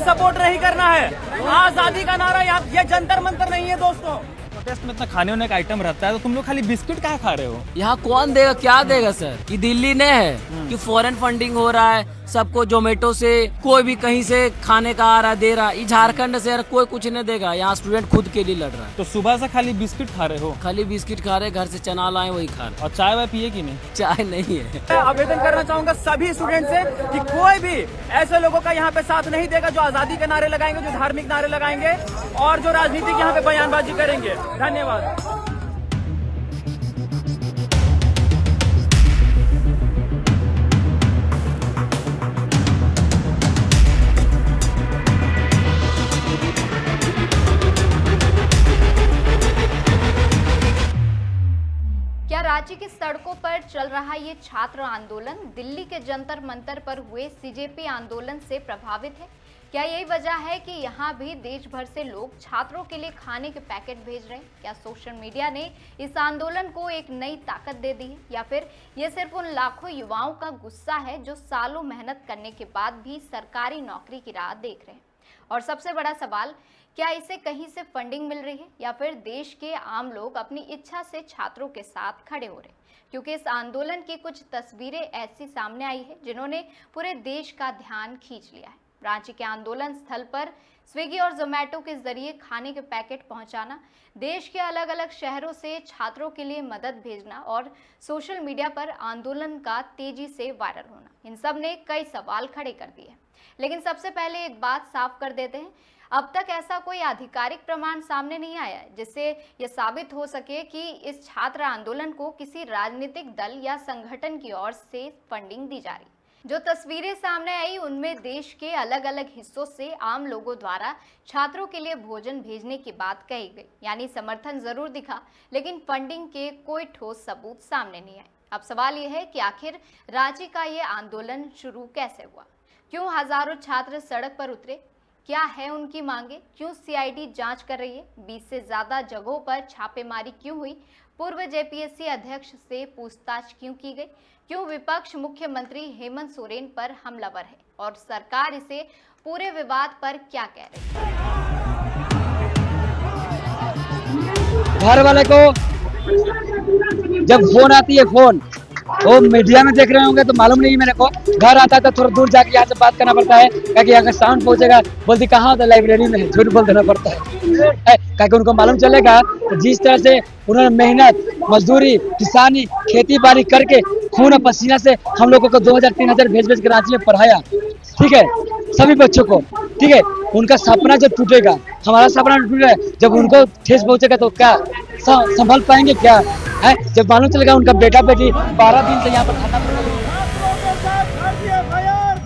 Support नहीं करना है। आजादी का नारा यहाँ, ये जंतर मंतर नहीं है दोस्तों। प्रोटेस्ट में इतना खाने होने का आइटम रहता है तो तुम लोग खाली बिस्किट क्या खा रहे हो? यहाँ कौन देगा, क्या देगा सर? कि दिल्ली ने है कि फॉरेन फंडिंग हो रहा है सबको, जोमेटो से कोई भी कहीं से खाने का आ रहा दे रहा। ये झारखंड से यार कोई कुछ नहीं देगा, यहाँ स्टूडेंट खुद के लिए लड़ रहा है। तो सुबह से खाली बिस्किट खा रहे हो? खाली बिस्किट खा रहे, घर से चना लाए वही खा रहे। और चाय वाय पिए कि नहीं? चाय नहीं है। मैं आवेदन करना चाहूंगा सभी स्टूडेंट से कि कोई भी ऐसे लोगों का यहाँ पे साथ नहीं देगा जो आजादी के नारे लगाएंगे, जो धार्मिक नारे लगाएंगे और जो राजनीतिक यहाँ पे बयानबाजी करेंगे। धन्यवाद। क्या रांची की सड़कों पर चल रहा ये छात्र आंदोलन दिल्ली के जंतर मंतर पर हुए सीजेपी आंदोलन से प्रभावित है? क्या यही वजह है कि यहाँ भी देश भर से लोग छात्रों के लिए खाने के पैकेट भेज रहे हैं? क्या सोशल मीडिया ने इस आंदोलन को एक नई ताकत दे दी है, या फिर ये सिर्फ उन लाखों युवाओं का गुस्सा है जो सालों मेहनत करने के बाद भी सरकारी नौकरी की राह देख रहे हैं? और सबसे बड़ा सवाल, क्या इसे कहीं से फंडिंग मिल रही है या फिर देश के आम लोग अपनी इच्छा से छात्रों के साथ खड़े हो रहे हैं? क्योंकि इस आंदोलन की कुछ तस्वीरें ऐसी सामने आई है जिन्होंने पूरे देश का ध्यान खींच लिया है। रांची के आंदोलन स्थल पर स्विगी और जोमेटो के जरिए खाने के पैकेट पहुंचाना, देश के अलग अलग शहरों से छात्रों के लिए मदद भेजना और सोशल मीडिया पर आंदोलन का तेजी से वायरल होना, इन सब ने कई सवाल खड़े कर दिए। लेकिन सबसे पहले एक बात साफ कर देते हैं, अब तक ऐसा कोई आधिकारिक प्रमाण सामने नहीं आया है जिससे यह साबित हो सके कि इस छात्र आंदोलन को किसी राजनीतिक दल या संगठन की ओर से फंडिंग दी जा रही। जो तस्वीरें सामने आई उनमें देश के अलग अलग हिस्सों से आम लोगों द्वारा छात्रों के लिए भोजन भेजने की बात कही गई, यानी समर्थन जरूर दिखा लेकिन फंडिंग के कोई ठोस सबूत सामने नहीं आए। अब सवाल यह है कि आखिर रांची का ये आंदोलन शुरू कैसे हुआ, क्यों हजारों छात्र सड़क पर उतरे, क्या है उनकी मांगे, क्यों सीआईडी जांच कर रही है, 20 से ज्यादा जगहों पर छापेमारी क्यों हुई, पूर्व जेपीएससी अध्यक्ष से पूछताछ क्यों की गई, क्यों विपक्ष मुख्यमंत्री हेमंत सोरेन पर हमलावर है और सरकार इसे पूरे विवाद पर क्या कह रही है? घर वाले को जब फोन आती है, फोन वो मीडिया में देख रहे होंगे तो मालूम नहीं मेरे को, घर आता है तो थोड़ा दूर जाके यहाँ से बात करना पड़ता है, क्योंकि अगर साउंड पहुंचेगा बोलती कहाँ होता है, लाइब्रेरी में, झूठ बोल देना पड़ता है क्योंकि उनको मालूम चलेगा तो जिस तरह से उन्होंने मेहनत मजदूरी किसानी खेती बाड़ी करके खून और पसीना से हम लोगों को 2000-3000 भेज के रांची में पढ़ाया, ठीक है, सभी बच्चों को, ठीक है, उनका सपना जब टूटेगा, हमारा सपना टूटेगा, जब उनको ठेस पहुंचेगा तो क्या संभल पाएंगे क्या है? जब मालूम चलेगा उनका बेटा बेटी 12 दिन से यहाँ पर खाना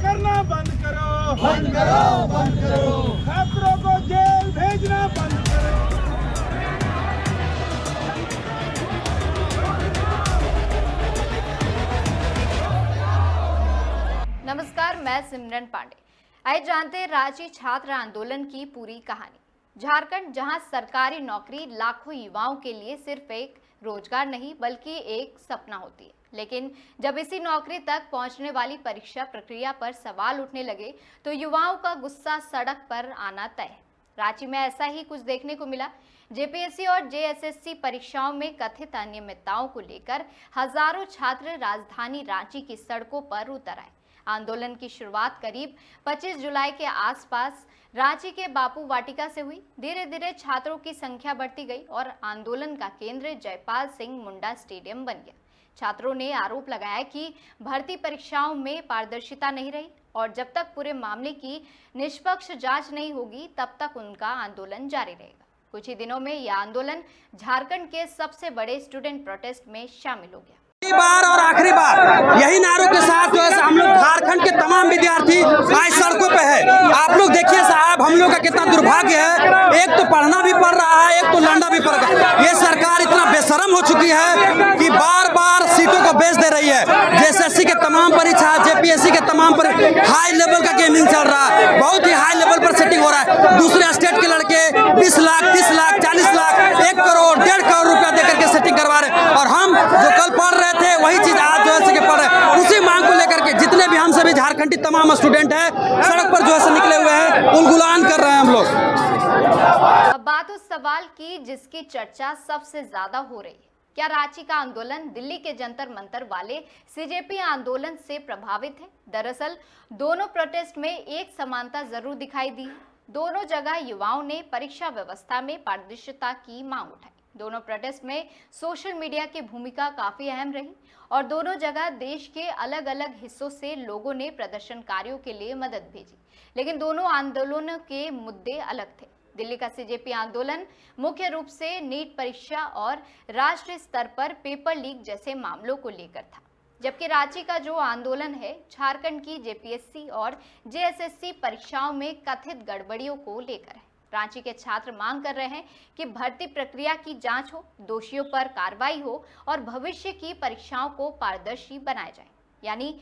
करना बंद करो, बंद करो, बंद करो, छात्रों को जेल भेजना बंद करो। नमस्कार, मैं सिमरन पांडे। आइए जानते हैं रांची छात्र आंदोलन की पूरी कहानी। झारखंड, जहां सरकारी नौकरी लाखों युवाओं के लिए सिर्फ एक रोजगार नहीं बल्कि एक सपना होती है, लेकिन जब इसी नौकरी तक पहुंचने वाली परीक्षा प्रक्रिया पर सवाल उठने लगे तो युवाओं का गुस्सा सड़क पर आना तय है। रांची में ऐसा ही कुछ देखने को मिला। जेपीएससी और जेएसएससी परीक्षाओं में कथित अनियमितताओं को लेकर हजारों छात्र राजधानी रांची की सड़कों पर उतर आए। आंदोलन की शुरुआत करीब 25 जुलाई के आसपास रांची के बापू वाटिका से हुई। धीरे धीरे छात्रों की संख्या बढ़ती गई और आंदोलन का केंद्र जयपाल सिंह मुंडा स्टेडियम बन गया। छात्रों ने आरोप लगाया कि भर्ती परीक्षाओं में पारदर्शिता नहीं रही और जब तक पूरे मामले की निष्पक्ष जांच नहीं होगी तब तक उनका आंदोलन जारी रहेगा। कुछ ही दिनों में यह आंदोलन झारखंड के सबसे बड़े स्टूडेंट प्रोटेस्ट में शामिल हो गया। बार और आखिरी बार यही नारों के साथ जो है हम लोग झारखंड के तमाम विद्यार्थी आज सड़कों पे है। आप लोग देखिए साहब, हम लोग का कितना दुर्भाग्य है, एक तो पढ़ना भी पड़ रहा है, एक तो लड़ना भी पड़ रहा है। ये सरकार इतना बेशरम हो चुकी है कि बार बार सीटों को बेच दे रही है। जेएसएससी के तमाम परीक्षा, जेपीएससी के तमाम हाई लेवल का गेमिंग चल रहा है, बहुत ही हाई लेवल पर सेटिंग हो रहा है। दूसरे स्टेट के लड़के 20 लाख 30 लाख 40 लाख 1 करोड़ 1.5 करोड़ रुपया देकर के सेटिंग करवा रहे हैं और हम जो कल पढ़ रहे थे वही चीज आज जो है पढ़ रहे हैं। उसी मांग को लेकर के जितने भी हम सभी झारखंड की तमाम स्टूडेंट है सड़क पर जो है निकले हुए हैं, उलगुलान कर रहे हैं हम लोग। अब बात उस सवाल की जिसकी चर्चा सबसे ज्यादा हो रही है, क्या रांची का आंदोलन दिल्ली के जंतर मंतर वाले सीजेपी आंदोलन से प्रभावित है? दरअसल दोनों प्रोटेस्ट में एक समानता जरूर दिखाई दी है। दोनों जगह युवाओं ने परीक्षा व्यवस्था में पारदर्शिता की मांग उठाई। दोनों प्रोटेस्ट में सोशल मीडिया की भूमिका काफी अहम रही और दोनों जगह देश के अलग अलग हिस्सों से लोगों ने प्रदर्शनकारियों के लिए मदद भेजी, लेकिन दोनों आंदोलनों के मुद्दे अलग थे। दिल्ली का सीजेपी आंदोलन मुख्य रूप से नीट परीक्षा और राष्ट्रीय स्तर पर पेपर लीक जैसे मामलों को लेकर था, जबकि रांची का जो आंदोलन है झारखंड की जेपीएससी और जेएसएससी परीक्षाओं में कथित गड़बड़ियों को लेकर है। रांची के छात्र मांग कर रहे हैं कि भर्ती प्रक्रिया की जांच हो, दोषियों पर कार्रवाई हो और भविष्य की परीक्षाओं को पारदर्शी बनाया जाए। यानी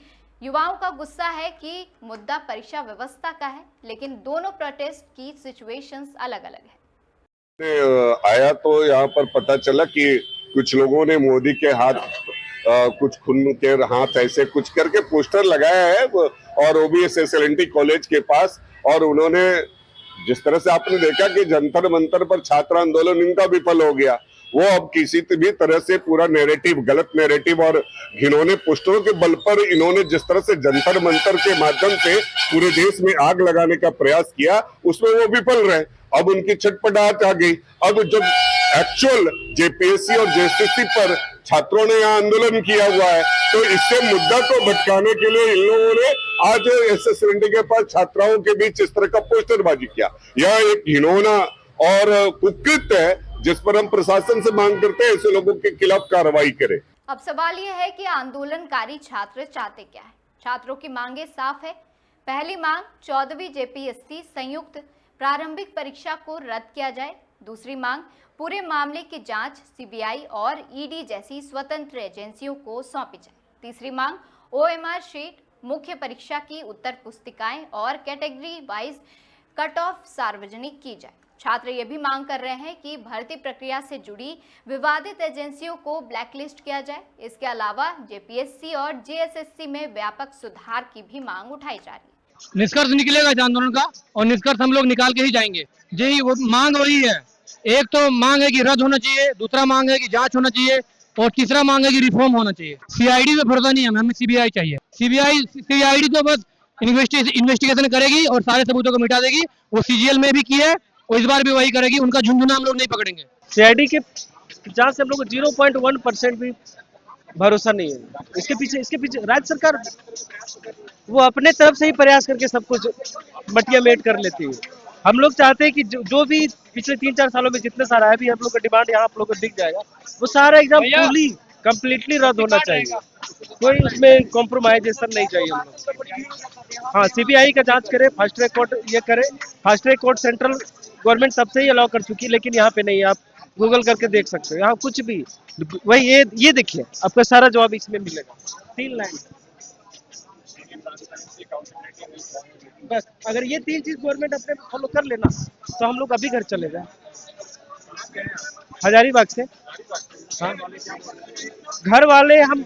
युवाओं का गुस्सा है कि मुद्दा परीक्षा व्यवस्था का है, लेकिन दोनों प्रोटेस्ट की सिचुएशंस अलग अलग है। आया तो यहाँ पर पता चला कि कुछ लोगों ने मोदी के हाथ कुछ खून के हाथ ऐसे कुछ करके पोस्टर लगाया है और ओबीएस एसएलएनटी कॉलेज के पास, और उन्होंने जिस तरह से आपने देखा कि जंतर मंतर पर छात्र आंदोलन इनका विफल हो गया, वो अब किसी भी तरह से पूरा नैरेटिव, गलत नैरेटिव और घिनौने पोस्टरों के बल पर इन्होंने जिस तरह से जंतर मंतर के माध्यम से पूरे देश में आग लगाने का प्रयास किया, उसमें वो विफल रहे। अब उनकी छटपटाहट आ गई। अब जब एक्चुअल जेपीएससी और जेएसएससी पर छात्रों ने यहाँ आंदोलन किया हुआ है, तो इससे मुद्दा को भटकाने के लिए इन लोगों ने आज एसएसएलएनटी के पास छात्राओं के बीच इस तरह का पोस्टरबाजी किया। यह एक घिनौना और कुकृत्य है जिस पर हम प्रशासन से मांग करते हैं ऐसे लोगों के खिलाफ कार्रवाई करे। अब सवाल यह है कि आंदोलनकारी छात्र चाहते क्या है? छात्रों की मांगे साफ है। पहली मांग 14वीं जेपीएससी संयुक्त प्रारंभिक परीक्षा को रद्द किया जाए। दूसरी मांग पूरे मामले की जांच सीबीआई और ईडी जैसी स्वतंत्र एजेंसियों को सौंपी जाए। तीसरी मांग ओएमआर शीट, मुख्य परीक्षा की उत्तर पुस्तिकाएं और कैटेगरी वाइज कट ऑफ सार्वजनिक की जाए। छात्र ये भी मांग कर रहे हैं कि भर्ती प्रक्रिया से जुड़ी विवादित एजेंसियों को ब्लैकलिस्ट किया जाए। इसके अलावा जेपीएससी और जेएसएससी में व्यापक सुधार की भी मांग उठाई जा रही है। निष्कर्ष निकलेगा इस आंदोलन का और निष्कर्ष हम लोग निकाल के ही जाएंगे। जी वो मांग वही है। एक तो मांग है कि रद्द होना चाहिए, दूसरा मांग है कि जांच होना चाहिए और तीसरा मांग है कि रिफॉर्म होना चाहिए। सीआईडी पे भरोसा नहीं है, हमें सीबीआई चाहिए। सीआईडी तो बस इन्वेस्टिगेशन करेगी और सारे सबूतों को मिटा देगी। वो सीजीएल में भी की है और इस बार भी वही करेगी। उनका झुंझुना हम लोग नहीं पकड़ेंगे। सीआईडी के जांच से हम लोग को 0.1% भी भरोसा नहीं है। इसके पीछे राज्य सरकार वो अपने तरफ से ही प्रयास करके सब कुछ मटिया मेट कर लेती है। हम लोग चाहते हैं कि जो भी पिछले 3-4 सालों में जितने सारा है भी हम लोग का डिमांड यहाँ आप लोग को दिख जाएगा, वो सारा एकदम फुली कंप्लीटली रद्द होना चाहिए। कोई उसमें कॉम्प्रोमाइजेशन नहीं चाहिए हम लोग। हाँ, सीबीआई का जांच करे, फास्ट ट्रैक कोर्ट ये करे। Fast track court central government तब से ही अलाउ कर चुकी है, लेकिन यहाँ पे नहीं है। आप गूगल करके देख सकते हो, यहाँ कुछ भी वही ये देखिए, आपका सारा जवाब इसमें मिलेगा। 3 लाइन बस। अगर ये 3 चीज गवर्नमेंट अपने फॉलो कर लेना तो हम लोग अभी घर चले जाए हजारीबाग से। हाँ, घर वाले हम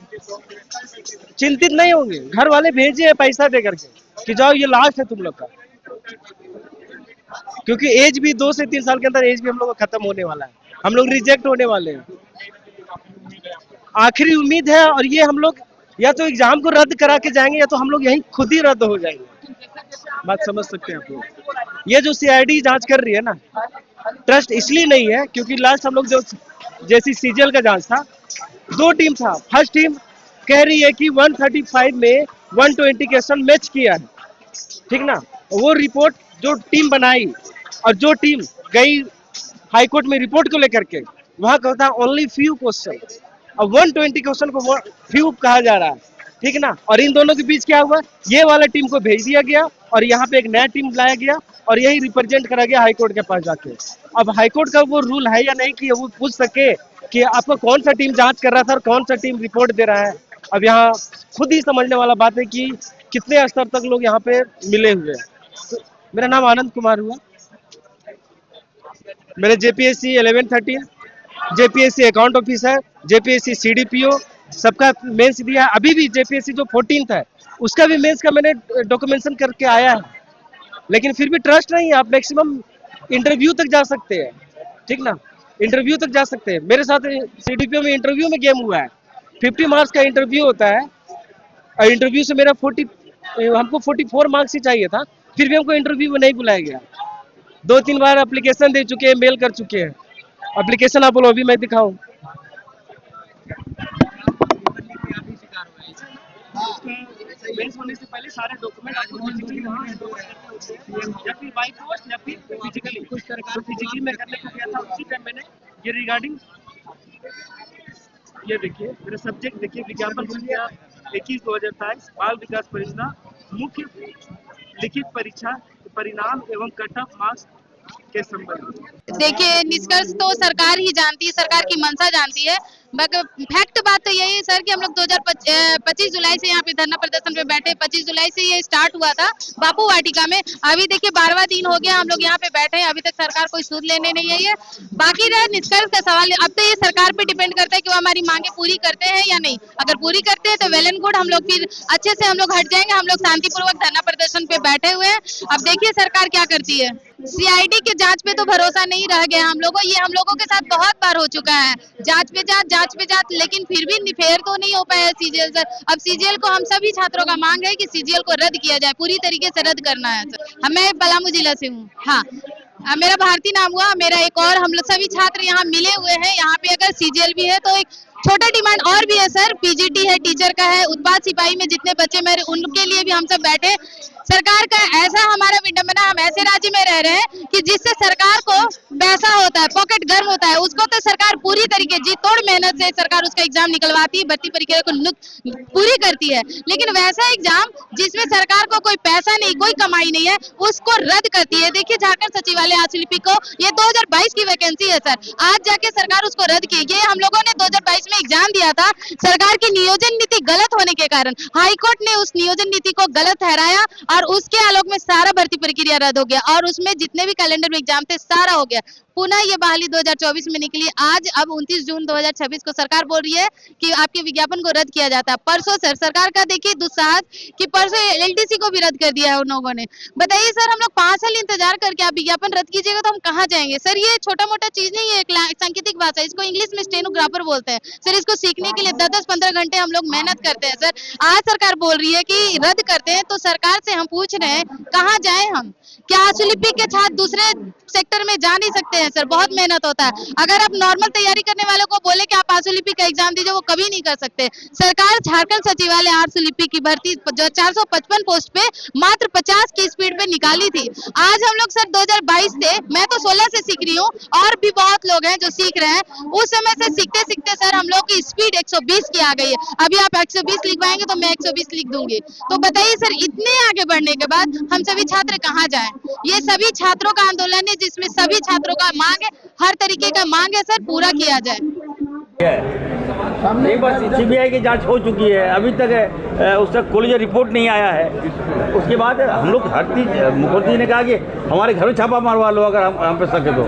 चिंतित नहीं होंगे। घर वाले भेजे पैसा दे करके कि जाओ ये लास्ट है तुम लोग का, क्योंकि एज भी 2 से 3 साल के अंदर एज भी हम लोग का खत्म होने वाला है। हम लोग रिजेक्ट होने वाले हैं। आखिरी उम्मीद है और ये हम लोग या तो एग्जाम को रद्द करा के जाएंगे या तो हम लोग यहीं खुद ही रद्द हो जाएंगे। बात समझ सकते हैं आप लोग। ये जो सीआईडी जांच कर रही है ना, ट्रस्ट इसलिए नहीं है क्योंकि लास्ट हम लोग जो जैसी सीजीएल का जांच था, 2 टीम था। फर्स्ट टीम कह रही है कि 135 में 120 क्वेश्चन मैच किया है, ठीक ना। वो रिपोर्ट जो टीम बनाई और जो टीम गई हाईकोर्ट में रिपोर्ट को लेकर के, वहां कहता है ओनली फ्यू क्वेश्चन। अब 120 क्वेश्चन को फ्यू कहा जा रहा है, ठीक ना। और इन दोनों के बीच क्या हुआ, ये वाला टीम को भेज दिया गया और यहाँ पे एक नया टीम लाया गया और यही रिप्रेजेंट करा गया हाईकोर्ट के पास जाके। अब हाईकोर्ट का वो रूल है या नहीं कि वो पूछ सके कि आपको कौन सा टीम जांच कर रहा था और कौन सा टीम रिपोर्ट दे रहा है। अब यहाँ खुद ही समझने वाला बात है कि कितने स्तर तक लोग यहाँ पे मिले हुए हैं। तो मेरा नाम आनंद कुमार हुआ। मेरे JPSC 11-13, JPSC account officer, JPSC CDPO सबका मेंस दिया। अभी भी जेपीएससी जो 14th है उसका भी मेंस का मैंने डॉक्यूमेंटेशन करके आया है, लेकिन फिर भी ट्रस्ट नहीं है। आप मैक्सिमम इंटरव्यू तक जा सकते हैं, ठीक ना, इंटरव्यू तक जा सकते हैं। मेरे साथ CDPO में इंटरव्यू में गेम हुआ है। 50 मार्क्स का इंटरव्यू होता है और इंटरव्यू से मेरा हमको 44 मार्क्स ही चाहिए था, फिर भी हमको इंटरव्यू में नहीं बुलाया गया। 2-3 बार एप्लीकेशन दे चुके हैं, मेल कर चुके हैं। एप्लीकेशन आप बोलो अभी मैं दिखाऊं? मेंस होने से पहले सारे डॉक्यूमेंट आपको फिजिकली या फिर बाय पोस्ट या फिर फिजिकली, कुछ सरकार फिजिकली में करने को किया था। उसी टाइम मैंने ये रिगार्डिंग ये देखिए मेरा सब्जेक्ट देखिए, विज्ञापन संख्या 21/2027 बाल विकास परियोजना, मुख्य लिखित परीक्षा परिणाम एवं कट ऑफ मार्क्स के संबंध। देखिए निष्कर्ष तो सरकार ही जानती है, सरकार की मंशा जानती है, मगर फैक्ट बात तो यही है सर कि हम लोग 25 जुलाई से यहाँ पे धरना प्रदर्शन पे बैठे। 25 जुलाई से ये स्टार्ट हुआ था बापू वाटिका में। अभी देखिए 12वां दिन हो गया हम लोग यहाँ पे बैठे हैं, अभी तक सरकार कोई सूद लेने नहीं आई है। बाकी रहा निष्कर्ष का सवाल, अब तो ये सरकार पे डिपेंड करता है कि वो हमारी मांगे पूरी करते हैं या नहीं। अगर पूरी करते हैं तो वेल एंड गुड, हम लोग फिर अच्छे से हम लोग हट जाएंगे। हम लोग शांतिपूर्वक धरना प्रदर्शन पे बैठे हुए हैं। अब देखिए सरकार क्या करती है। CID के जांच पे तो भरोसा नहीं रह गया हम लोगों, ये हम लोगों के साथ बहुत बार हो चुका है। जांच पे जांच, लेकिन फिर भी फेयर तो नहीं हो पाया CGL सर। अब CGL को हम सभी छात्रों का मांग है कि CGL को रद्द किया जाए, पूरी तरीके से रद्द करना है सर। मैं पलामू जिला से हूँ। हाँ, मेरा भारती नाम हुआ, मेरा एक और हम लोग सभी छात्र यहाँ मिले हुए हैं। यहाँ पे अगर CGL भी है तो एक छोटा डिमांड और भी है सर, PGT है, टीचर का है, उत्पाद सिपाही में जितने बच्चे मेरे उनके लिए भी हम सब बैठे। सरकार का ऐसा हमारा विडंबना, हम ऐसे राज्य में रह रहे हैं कि जिससे सरकार को पैसा होता है, पॉकेट गर्म होता है, उसको तो सरकार पूरी तरीके जी तोड़ मेहनत से सरकार उसका एग्जाम निकलवाती है, भर्ती प्रक्रिया को पूरी करती है। लेकिन वैसा एग्जाम जिसमें सरकार को कोई पैसा नहीं, कोई कमाई नहीं है, उसको रद्द करती है। देखिए झारखंड सचिवालय आशुलिपि को ये 2022 की वैकेंसी है सर, आज जाके सरकार उसको रद्द की। ये हम लोगों ने 2022 में एग्जाम दिया था, सरकार की नियोजन नीति गलत होने के कारण हाईकोर्ट ने उस नियोजन नीति को गलत ठहराया और उसके आलोक में सारा भर्ती प्रक्रिया रद्द हो गया और उसमें जितने भी कैलेंडर में एग्जाम थे सारा हो गया। पुनः ये बहाली 2024 में निकली। आज अब 29 जून 2026 को सरकार बोल रही है कि आपके विज्ञापन को रद्द किया जाता है। परसों सर सरकार का देखिए दुस्साहस कि परसों LTC को भी रद्द कर दिया है उन लोगों ने। बताइए सर, हम लोग 5 साल इंतजार करके आप विज्ञापन रद्द कीजिएगा तो हम कहाँ जाएंगे सर? ये छोटा मोटा चीज नहीं है, एक सांकेतिक भाषा, इसको इंग्लिश में स्टेनोग्राफर बोलते हैं सर। इसको सीखने के लिए 10-15 घंटे हम लोग मेहनत करते हैं सर। आज सरकार बोल रही है कि रद्द करते हैं तो सरकार से हम पूछ रहे हैं कहाँ जाए हम? क्या आशुलिपि के छात्र दूसरे सेक्टर में जा नहीं सकते हैं सर? बहुत मेहनत होता है। अगर आप नॉर्मल तैयारी करने वालों को बोले कि आप आशुलिपि का एग्जाम दीजिए, वो कभी नहीं कर सकते। सरकार झारखंड सचिवालय आशुलिपि की भर्ती जो 455 पोस्ट पे मात्र 50 की स्पीड पे निकाली थी। आज हम लोग सर 2022 से, मैं तो 16 से सीख रही हूँ और भी बहुत लोग हैं जो सीख रहे हैं। उस समय से सीखते सीखते सर हम लोग की स्पीड 120 की आ गई है। अभी आप 120 लिखवाएंगे तो मैं 120 लिख दूंगी। तो बताइए सर, इतने आगे बढ़ने के बाद हम सभी छात्र कहाँ जाएं? ये सभी छात्रों का आंदोलन है जिसमें सभी छात्रों का मांग है, हर तरीके का मांग है सर, पूरा किया जाए। एक बार CBI की जांच हो चुकी है, अभी तक उसका कोई रिपोर्ट नहीं आया है। उसके बाद हम लोग मुख्यमंत्री जी ने कहा कि हमारे घर में छापा मारवा लो अगर हम पे सके तो।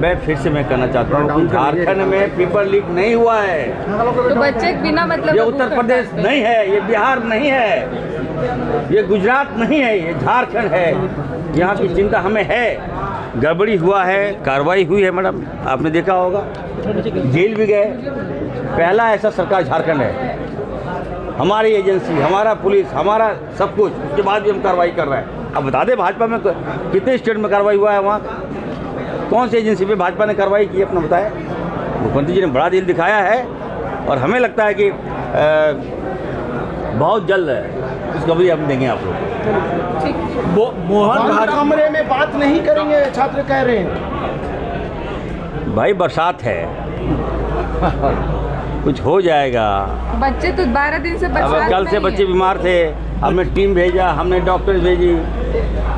मैं फिर से मैं कहना चाहता हूँ, झारखंड में पेपर लीक नहीं हुआ है तो बच्चे बिना मतलब, ये उत्तर प्रदेश नहीं है, ये बिहार नहीं है, ये गुजरात नहीं है, ये झारखंड है। यहाँ की चिंता हमें है। गड़बड़ी हुआ है, कार्रवाई हुई है मैडम, आपने देखा होगा, जेल भी गए। पहला ऐसा सरकार झारखंड है, हमारी एजेंसी, हमारा पुलिस, हमारा सब कुछ, उसके बाद भी हम कार्रवाई कर रहे हैं। अब बता दें भाजपा में कितने स्टेट में कार्रवाई हुआ है, वहाँ कौन सी एजेंसी पे भाजपा ने कार्रवाई की, अपना बताएं। मुख्यमंत्री जी ने बड़ा दिल दिखाया है और हमें लगता है कि बहुत जल्द उसको हम देंगे आप लोग। मोहन कमरे में बात नहीं करेंगे छात्र कह रहे हैं। भाई बरसात है कुछ हो जाएगा। बच्चे तो 12 दिन से कल से बच्चे बीमार थे, हमने टीम भेजा, हमने डॉक्टर भेजी,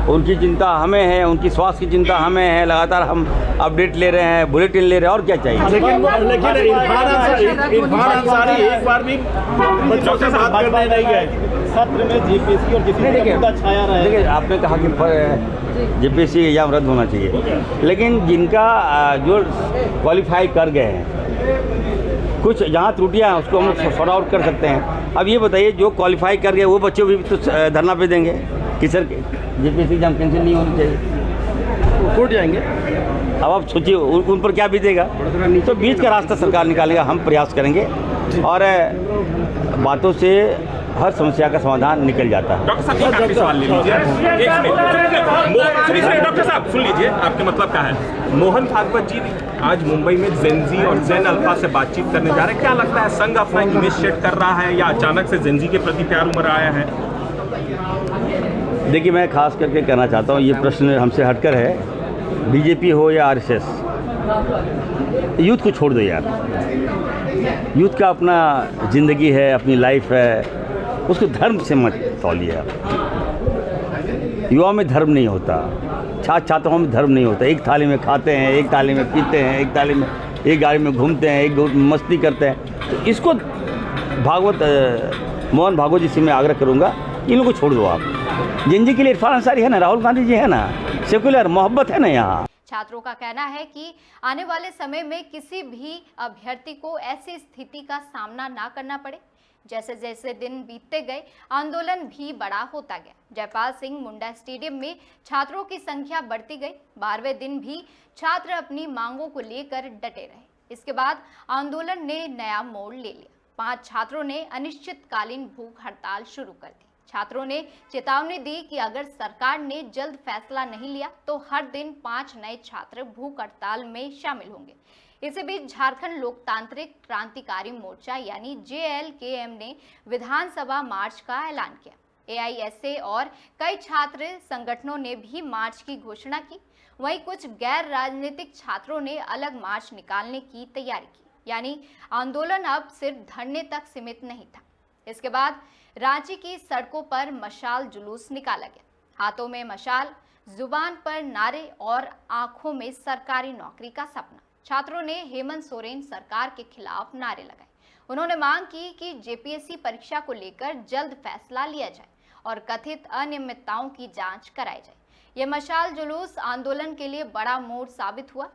उनकी चिंता हमें है, उनकी स्वास्थ्य की चिंता हमें है। लगातार हम अपडेट ले रहे हैं, बुलेटिन ले रहे हैं, और क्या चाहिए। लेकिन इरफान अंसारी एक बार भी बच्चों से बात करने नहीं गए। सत्र में जेपीएससी और किसी का मुद्दा छाया रहा है। देखिए, आपने कहा कि जेपीएससी एग्जाम रद्द होना चाहिए, लेकिन जिनका जो क्वालिफाई कर गए हैं, कुछ जहाँ त्रुटियाँ हैं उसको हम लोग सॉर्ट आउट कर सकते हैं। अब ये बताइए, जो क्वालिफाई कर गए वो बच्चे भी तो धरना पे देंगे कि सर जेपीएससी एग्जाम कैंसिल नहीं होनी चाहिए, कोर्ट जाएंगे। अब आप सोचिए उन पर क्या बीतेगा। तो बीच का रास्ता सरकार निकालेगा, हम प्रयास करेंगे और बातों से हर समस्या का समाधान निकल जाता है। डॉक्टर साहब, एक आखिरी सवाल ले लीजिए। डॉक्टर साहब सुन लीजिए, आपके मतलब क्या है। मोहन भागवत जी आज मुंबई में जेनजी और जेन अल्फा से बातचीत करने जा रहे हैं। क्या लगता है, संघ अपना इमेज सेट कर रहा है या अचानक से जेनजी के प्रति प्यार उमड़ आया है? देखिए, मैं खास करके कहना चाहता हूँ, ये प्रश्न हमसे हटकर है। बीजेपी हो या आरएसएस, यूथ को छोड़ दो यार। यूथ का अपना ज़िंदगी है, अपनी लाइफ है, उसको धर्म से मत तौलिए आप। युवाओं में धर्म नहीं होता, छात्राओं में धर्म नहीं होता। एक थाली में खाते हैं, एक थाली में पीते हैं, एक थाली में एक गाड़ी में घूमते हैं, एक मस्ती करते हैं। तो इसको मोहन भागवत जी से मैं आग्रह करूँगा, इन लोगों को छोड़ दो आप। जिनजी के लिए इरफान अंसारी है ना, राहुल गांधी जी है ना, सेकुलर मोहब्बत है ना यहाँ। छात्रों का कहना है कि आने वाले समय में किसी भी अभ्यर्थी को ऐसी स्थिति का सामना ना करना पड़े। जैसे जैसे दिन बीतते गए, आंदोलन भी बड़ा होता गया। जयपाल सिंह मुंडा स्टेडियम में छात्रों की संख्या बढ़ती गई। 12वें दिन भी छात्र अपनी मांगों को लेकर डटे रहे। इसके बाद आंदोलन ने नया मोड़ ले लिया। 5 छात्रों ने अनिश्चितकालीन भूख हड़ताल शुरू कर दी। छात्रों ने चेतावनी दी कि अगर सरकार ने जल्द फैसला नहीं लिया तो हर दिन 5 नए छात्र भूख हड़ताल में शामिल होंगे। इसी बीच झारखंड लोकतांत्रिक क्रांतिकारी मोर्चा यानी JLKM ने विधानसभा मार्च का ऐलान किया। AISA और कई छात्र संगठनों ने भी मार्च की घोषणा की। वहीं कुछ गैर राजनीतिक छात्रों ने अलग मार्च निकालने की तैयारी की। यानी आंदोलन अब सिर्फ धरने तक सीमित नहीं था। इसके बाद रांची की सड़कों पर मशाल जुलूस निकाला गया। हाथों में मशाल, जुबान पर नारे और आंखों में सरकारी नौकरी का सपना। छात्रों ने हेमंत सोरेन सरकार के खिलाफ नारे लगाए। उन्होंने मांग की कि जेपीएससी परीक्षा को लेकर जल्द फैसला लिया जाए और कथित अनियमितताओं की जांच कराई जाए। ये मशाल जुलूस आंदोलन के लिए बड़ा मोड़ साबित हुआ।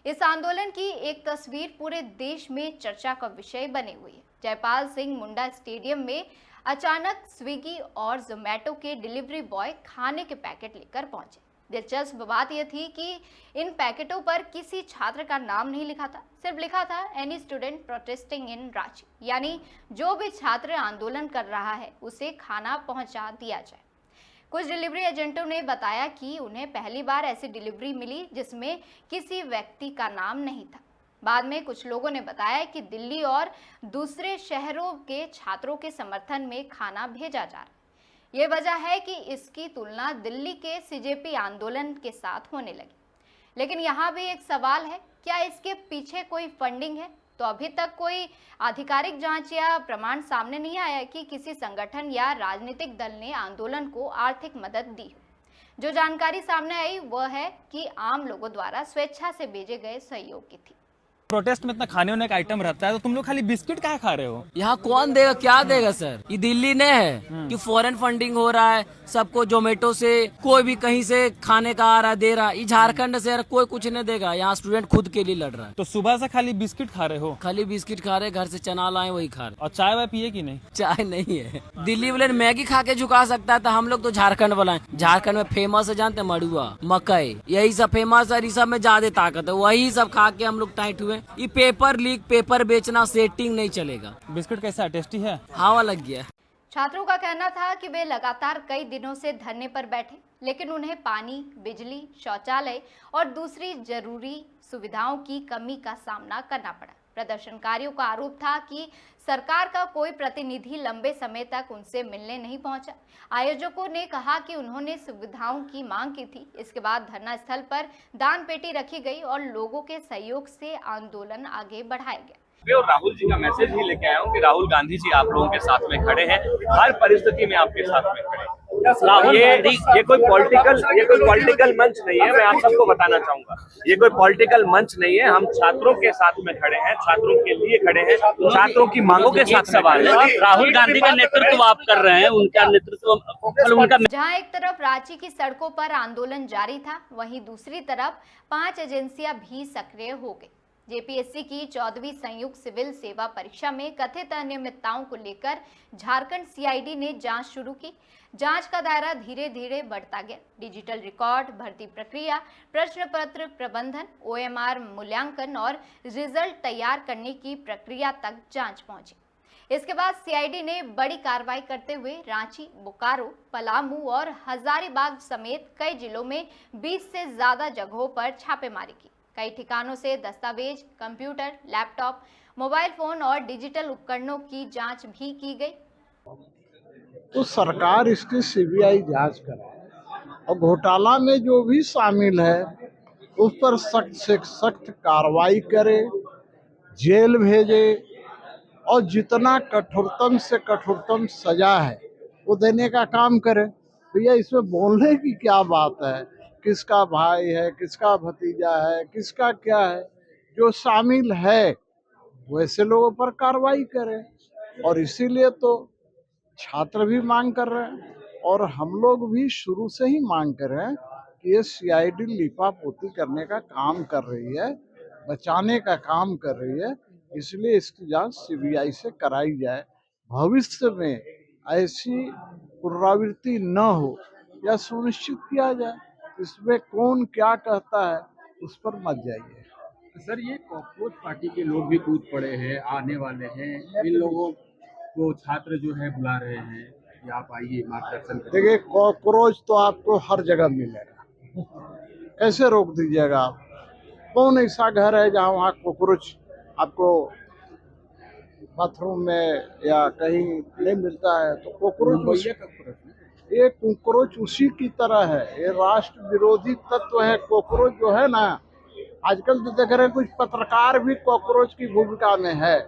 इस आंदोलन की एक तस्वीर पूरे देश में चर्चा का विषय बनी हुई है। जयपाल सिंह मुंडा स्टेडियम में अचानक स्विगी और जोमेटो के डिलीवरी बॉय खाने के पैकेट लेकर पहुंचे। दिलचस्प बात यह थी कि इन पैकेटों पर किसी छात्र का नाम नहीं लिखा था, सिर्फ लिखा था एनी स्टूडेंट प्रोटेस्टिंग इन रांची, यानी जो भी छात्र आंदोलन कर रहा है उसे खाना पहुंचा दिया जाए। कुछ डिलीवरी एजेंटों ने बताया कि उन्हें पहली बार ऐसी डिलीवरी मिली जिसमें किसी व्यक्ति का नाम नहीं था। बाद में कुछ लोगों ने बताया कि दिल्ली और दूसरे शहरों के छात्रों के समर्थन में खाना भेजा जा रहा है। ये वजह है कि इसकी तुलना दिल्ली के सीजेपी आंदोलन के साथ होने लगी। लेकिन यहाँ भी एक सवाल है, क्या इसके पीछे कोई फंडिंग है? तो अभी तक कोई आधिकारिक जांच या प्रमाण सामने नहीं आया कि किसी संगठन या राजनीतिक दल ने आंदोलन को आर्थिक मदद दी हो। जो जानकारी सामने आई वह है कि आम लोगों द्वारा स्वेच्छा से भेजे गए सहयोग की थी। प्रोटेस्ट में इतना खाने होने का आइटम रहता है तो तुम लोग खाली बिस्किट काहे खा रहे हो? यहाँ कौन देगा, क्या देगा सर? ये दिल्ली ने है कि फॉरेन फंडिंग हो रहा है, सबको जोमेटो से कोई भी कहीं से खाने का आ रहा दे रहा। ये झारखंड से यार कोई कुछ नहीं देगा। यहाँ स्टूडेंट खुद के लिए लड़ रहा है। तो सुबह से खाली बिस्किट खा रहे हो? खाली बिस्किट खा रहे, घर से चना लाए वही खा रहे। और चाय वाय पिए कि नहीं? चाय नहीं है। दिल्ली वाले मैगी खा के झुका सकता है, तो हम लोग तो झारखंड वाला है। झारखंड में फेमस है, जानते हैं, मड़ुआ, मकई, यही सब फेमस है। सब में ज्यादा ताकत है, वही सब खा के हम लोग टाइट हुए। ये पेपर लीक, पेपर बेचना, सेटिंग नहीं चलेगा। बिस्किट कैसा है, टेस्टी है? हवा लग गया। छात्रों का कहना था कि वे लगातार कई दिनों से धरने पर बैठे, लेकिन उन्हें पानी, बिजली, शौचालय और दूसरी जरूरी सुविधाओं की कमी का सामना करना पड़ा। प्रदर्शनकारियों का आरोप था कि सरकार का कोई प्रतिनिधि लंबे समय तक उनसे मिलने नहीं पहुंचा। आयोजकों ने कहा कि उन्होंने सुविधाओं की मांग की थी। इसके बाद धरना स्थल पर दान पेटी रखी गई और लोगों के सहयोग से आंदोलन आगे बढ़ाया गया। और राहुल जी का मैसेज ही लेके आया हूँ कि राहुल गांधी जी आप लोगों के साथ में खड़े हैं, हर परिस्थिति में आपके साथ में खड़े हैं। ये कोई पॉलिटिकल मंच नहीं है। मैं आप सबको बताना चाहूंगा, ये कोई पॉलिटिकल मंच नहीं है। हम छात्रों के साथ में खड़े हैं, छात्रों के लिए खड़े हैं, छात्रों की मांगों के साथ सवाल है। राहुल गांधी का नेतृत्व आप कर रहे हैं, उनका नेतृत्व जहां एक तरफ रांची की सड़कों पर आंदोलन जारी था, वहीं दूसरी तरफ 5 एजेंसियां भी सक्रिय हो गई। जेपीएससी की 14वीं संयुक्त सिविल सेवा परीक्षा में कथित अनियमितताओं को लेकर झारखंड सीआईडी ने जांच शुरू की। जांच का दायरा धीरे धीरे बढ़ता गया। डिजिटल रिकॉर्ड, भर्ती प्रक्रिया, प्रश्न पत्र प्रबंधन, ओएमआर मूल्यांकन और रिजल्ट तैयार करने की प्रक्रिया तक जांच पहुंची। इसके बाद सीआईडी ने बड़ी कार्रवाई करते हुए रांची, बोकारो, पलामू और हजारीबाग समेत कई जिलों में 20 से ज्यादा जगहों पर छापेमारी की। कई ठिकानों से दस्तावेज, कंप्यूटर, लैपटॉप, मोबाइल फोन और डिजिटल उपकरणों की जांच भी की गई। तो सरकार इसकी सीबीआई जांच कराए और घोटाला में जो भी शामिल है उस पर सख्त से सख्त कार्रवाई करे, जेल भेजे और जितना कठोरतम से कठोरतम सजा है वो देने का काम करे। भैया इसमें बोलने की क्या बात है, किसका भाई है, किसका भतीजा है, किसका क्या है, जो शामिल है वैसे लोगों पर कार्रवाई करें। और इसीलिए तो छात्र भी मांग कर रहे हैं और हम लोग भी शुरू से ही मांग कर रहे हैं कि ये सीआईडी लिपापोती करने का काम कर रही है, बचाने का काम कर रही है, इसलिए इसकी जांच सीबीआई से कराई जाए। भविष्य में ऐसी पुनरावृत्ति न हो या सुनिश्चित किया जाए। इसमें कौन क्या कहता है उस पर मत जाइए। सर, ये कॉकरोच पार्टी के लोग भी कूद पड़े हैं, आने वाले हैं, इन लोगों को छात्र जो है बुला रहे हैं कि आप आइए मार्गदर्शन करें। देखिए, कॉकरोच तो आपको हर जगह मिलेगा, कैसे रोक दीजिएगा आप? कौन ऐसा घर है जहाँ वहाँ कॉकरोच आपको बाथरूम में या कहीं नहीं मिलता है? तो कॉकरोच ये कॉकरोच उसी की तरह है, ये राष्ट्र विरोधी तत्व है। कॉकरोच जो है ना, आजकल तो देख रहे हैं कुछ पत्रकार भी कॉकरोच की भूमिका में है।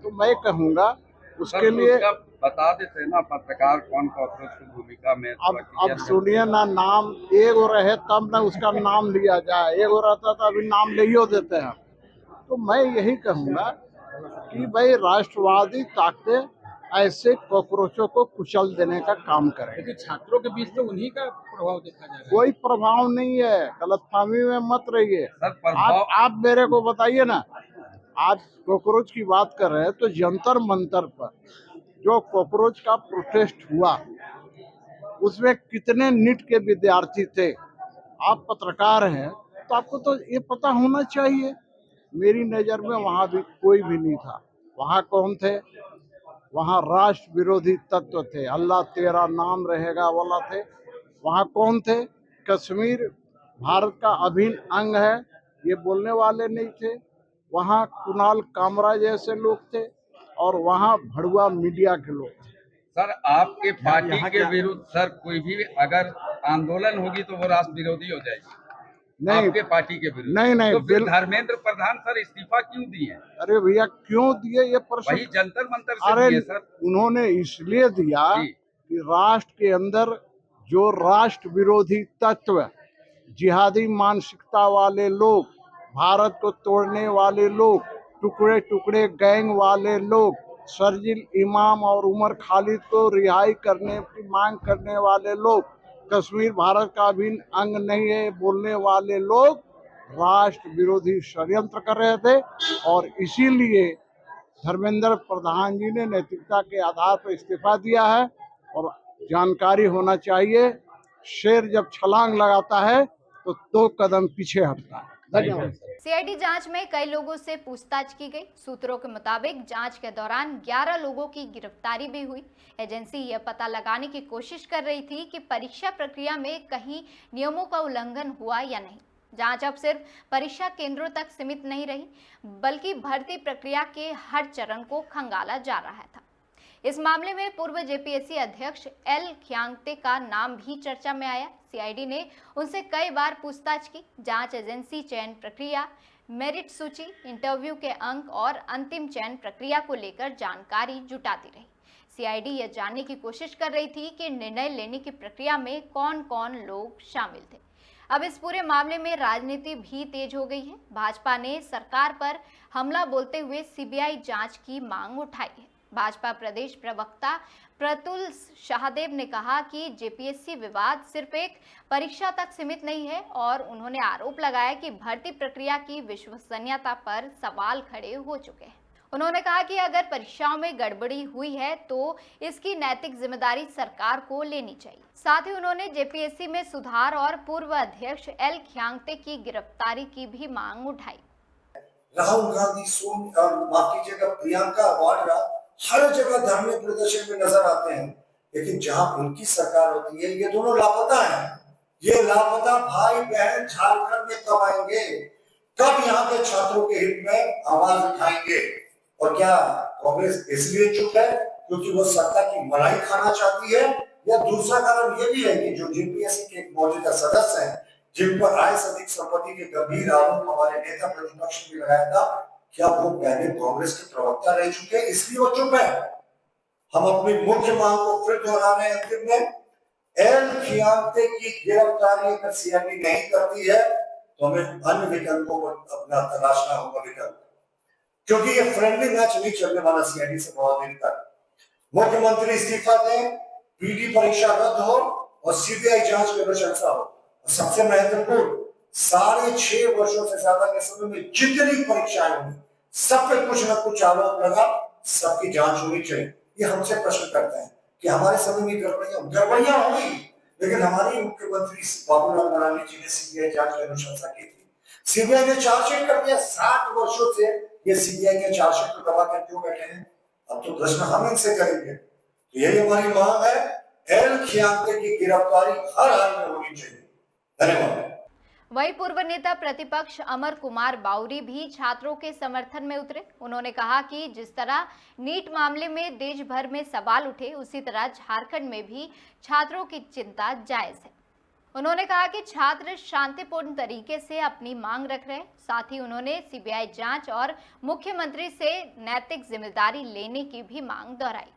तो मैं कहूँगा उसके लिए बता देते ना पत्रकार कौन कॉकरोच की भूमिका में। अब सुनिए ना, नाम एगो रहे तब ना उसका नाम लिया जाए, एगो रहता तो अभी नाम ले ही देते हैं। तो मैं यही कहूँगा कि भाई राष्ट्रवादी ताकतें ऐसे कॉकरोचों को कुचल देने का काम करें। लेकिन छात्रों के बीच तो उन्हीं का प्रभाव देखा जा रहा है। कोई प्रभाव नहीं है, गलतफहमी में मत रहिए। आप मेरे को बताइए ना, आज कॉकरोच की बात कर रहे हैं तो जंतर मंतर पर जो कॉकरोच का प्रोटेस्ट हुआ उसमें कितने नीट के विद्यार्थी थे? आप पत्रकार हैं तो आपको तो ये पता होना चाहिए। मेरी नज़र में वहाँ भी कोई भी नहीं था। वहाँ कौन थे? वहाँ राष्ट्र विरोधी तत्व थे, अल्लाह तेरा नाम रहेगा वाला थे। वहाँ कौन थे? कश्मीर भारत का अभिन्न अंग है, ये बोलने वाले नहीं थे। वहाँ कुणाल कामरा जैसे लोग थे और वहाँ भड़ुआ मीडिया के लोग थे। सर, आपके पार्टी के विरुद्ध सर कोई भी अगर आंदोलन होगी तो वो राष्ट्र विरोधी हो जाएगी। नहीं, आपके पार्टी के विरुद्ध नहीं, तो फिर धर्मेंद्र प्रधान सर इस्तीफा क्यों दिए? अरे भैया, क्यों दिए ये प्रश्न? वही जंतर मंतर से अरे दिए सर। उन्होंने इसलिए दिया कि राष्ट्र के अंदर जो राष्ट्र विरोधी तत्व, जिहादी मानसिकता वाले लोग, भारत को तोड़ने वाले लोग, टुकड़े टुकड़े गैंग वाले लोग, शर्जिल इमाम और उमर खालिद को रिहाई करने की मांग करने वाले लोग, कश्मीर भारत का अभिन्न अंग नहीं है बोलने वाले लोग राष्ट्र विरोधी षड्यंत्र कर रहे थे। और इसीलिए धर्मेंद्र प्रधान जी ने नैतिकता के आधार पर इस्तीफा दिया है। और जानकारी होना चाहिए, शेर जब छलांग लगाता है तो 2 कदम पीछे हटता है। धन्यवाद। सीआईडी जांच में कई लोगों से पूछताछ की गई। सूत्रों के मुताबिक जांच के दौरान 11 लोगों की गिरफ्तारी भी हुई। एजेंसी यह पता लगाने की कोशिश कर रही थी कि परीक्षा प्रक्रिया में कहीं नियमों का उल्लंघन हुआ या नहीं। जांच अब सिर्फ परीक्षा केंद्रों तक सीमित नहीं रही, बल्कि भर्ती प्रक्रिया के हर चरण को खंगाला जा रहा था। इस मामले में पूर्व जेपीएससी अध्यक्ष एल ख्यांगते का नाम भी चर्चा में आया। सीआईडी ने उनसे कई बार पूछताछ की। जांच एजेंसी चयन प्रक्रिया, मेरिट सूची, इंटरव्यू के अंक और अंतिम चयन प्रक्रिया को लेकर जानकारी जुटाती रही। सीआईडी यह जानने की कोशिश कर रही थी कि निर्णय लेने की प्रक्रिया में कौन कौन लोग शामिल थे। अब इस पूरे मामले में राजनीति भी तेज हो गई है। भाजपा ने सरकार पर हमला बोलते हुए सीबीआई जांच की मांग उठाई है। भाजपा प्रदेश प्रवक्ता प्रतुल शाहदेव ने कहा कि जेपीएससी विवाद सिर्फ एक परीक्षा तक सीमित नहीं है और उन्होंने आरोप लगाया कि भर्ती प्रक्रिया की विश्वसनीयता पर सवाल खड़े हो चुके हैं। उन्होंने कहा कि अगर परीक्षाओं में गड़बड़ी हुई है तो इसकी नैतिक जिम्मेदारी सरकार को लेनी चाहिए। साथ ही उन्होंने जेपीएससी में सुधार और पूर्व अध्यक्ष एल खियांगते की गिरफ्तारी की भी मांग उठाई। राहुल गांधी, माफ कीजिएगा, प्रियंका वाड्रा हर जगह धरने प्रदर्शन में नजर आते हैं, लेकिन जहां उनकी सरकार होती है ये दोनों लापता हैं। ये लापता भाई बहन झारखंड में कब आएंगे? कब यहाँ के छात्रों के हित में आवाज उठाएंगे? और क्या कांग्रेस इसलिए चुप है क्योंकि वो सत्ता की मलाई खाना चाहती है, या दूसरा कारण ये भी है कि जो जेपीएससी के एक मौजूदा सदस्य हैं जिन पर आय से अधिक संपत्ति के गंभीर आरोप हमारे नेता प्रतिपक्ष ने लगाया था, क्या वो पहले कांग्रेस के प्रवक्ता रह चुके हैं इसलिए वो चुप है? हम अपनी मुख्य मांग को फिर दोहरा रहे हैं। अंतिम में एल खियांगते की गिरफ्तारी अगर सीआईडी नहीं करती है तो हमें अन्य विकल्पों पर अपना तलाशना होगा विकल्प, क्योंकि ये फ्रेंडली मैच नहीं चलने वाला सीआईडी से बहुत देर तक। मुख्यमंत्री इस्तीफा दें, पीटी परीक्षा रद्द हो और सीबीआई जांच की अनुशंसा हो। और सबसे महत्वपूर्ण, 6.5 वर्षों से ज्यादा के समय में जितनी परीक्षाएं हुई सब पे कुछ न कुछ आरोप लगा, सबकी जांच होनी चाहिए। ये हमसे प्रश्न करते हैं कि हमारे समय में गड़बड़ियां हुई, लेकिन हमारे मुख्यमंत्री बाबूलाल मरांडी जी ने सीबीआई जांच की अनुशंसा की थी। सीबीआई ने चार्जशीट कर दिया। 60 वर्षों से ये सीबीआई के चार्जशीट को दबा कर क्यों बैठे हैं? अब तो प्रश्न हम इनसे करेंगे। तो यही हमारी मांग है, एल खियांगते की गिरफ्तारी हर हाल में होनी चाहिए। धन्यवाद। वहीं पूर्व नेता प्रतिपक्ष अमर कुमार बाउरी भी छात्रों के समर्थन में उतरे। उन्होंने कहा कि जिस तरह नीट मामले में देश भर में सवाल उठे, उसी तरह झारखंड में भी छात्रों की चिंता जायज है। उन्होंने कहा कि छात्र शांतिपूर्ण तरीके से अपनी मांग रख रहे हैं। साथ ही उन्होंने सीबीआई जांच और मुख्यमंत्री से नैतिक जिम्मेदारी लेने की भी मांग दोहराई।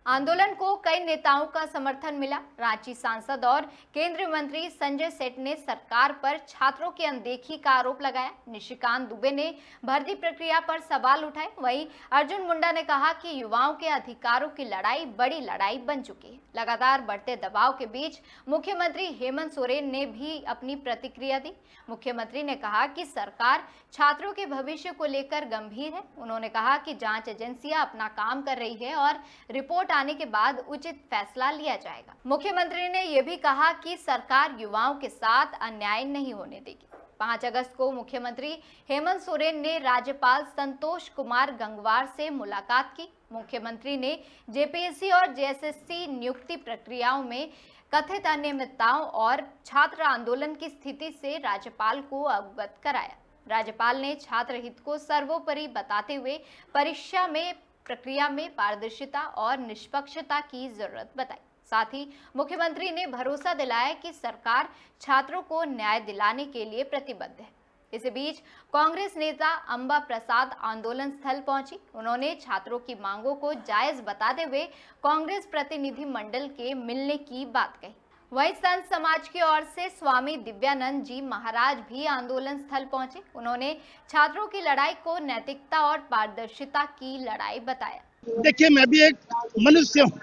आंदोलन को कई नेताओं का समर्थन मिला। रांची सांसद और केंद्रीय मंत्री संजय सेठ ने सरकार पर छात्रों की अनदेखी का आरोप लगाया। निशिकांत दुबे ने भर्ती प्रक्रिया पर सवाल उठाए। वहीं अर्जुन मुंडा ने कहा कि युवाओं के अधिकारों की लड़ाई बड़ी लड़ाई बन चुकी है। लगातार बढ़ते दबाव के बीच मुख्यमंत्री हेमंत सोरेन ने भी अपनी प्रतिक्रिया दी। मुख्यमंत्री ने कहा कि सरकार छात्रों के भविष्य को लेकर गंभीर है। उन्होंने कहा कि जांच एजेंसियां अपना काम कर रही है और रिपोर्ट आने के बाद उचित फैसला लिया जाएगा। मुख्यमंत्री ने यह भी कहा कि सरकार युवाओं के साथ अन्याय नहीं होने देगी। 5 अगस्त को मुख्यमंत्री हेमंत सोरेन ने राज्यपाल संतोष कुमार गंगवार से मुलाकात की। मुख्यमंत्री ने जेपीएससी और जेएसएससी नियुक्ति प्रक्रियाओं में कथित अनियमितताओं और छात्र आंदोलन की स्थिति से राज्यपाल को अवगत कराया। राज्यपाल ने छात्र हित को सर्वोपरि बताते हुए परीक्षा में प्रक्रिया में पारदर्शिता और निष्पक्षता की जरूरत बताई। साथ ही मुख्यमंत्री ने भरोसा दिलाया कि सरकार छात्रों को न्याय दिलाने के लिए प्रतिबद्ध है। इसी बीच कांग्रेस नेता अंबा प्रसाद आंदोलन स्थल पहुंची। उन्होंने छात्रों की मांगों को जायज बताते हुए कांग्रेस प्रतिनिधि मंडल के मिलने की बात कही। वहीं संत समाज की ओर से स्वामी दिव्यानंद जी महाराज भी आंदोलन स्थल पहुंचे। उन्होंने छात्रों की लड़ाई को नैतिकता और पारदर्शिता की लड़ाई बताया। देखिए, मैं भी एक मनुष्य हूँ।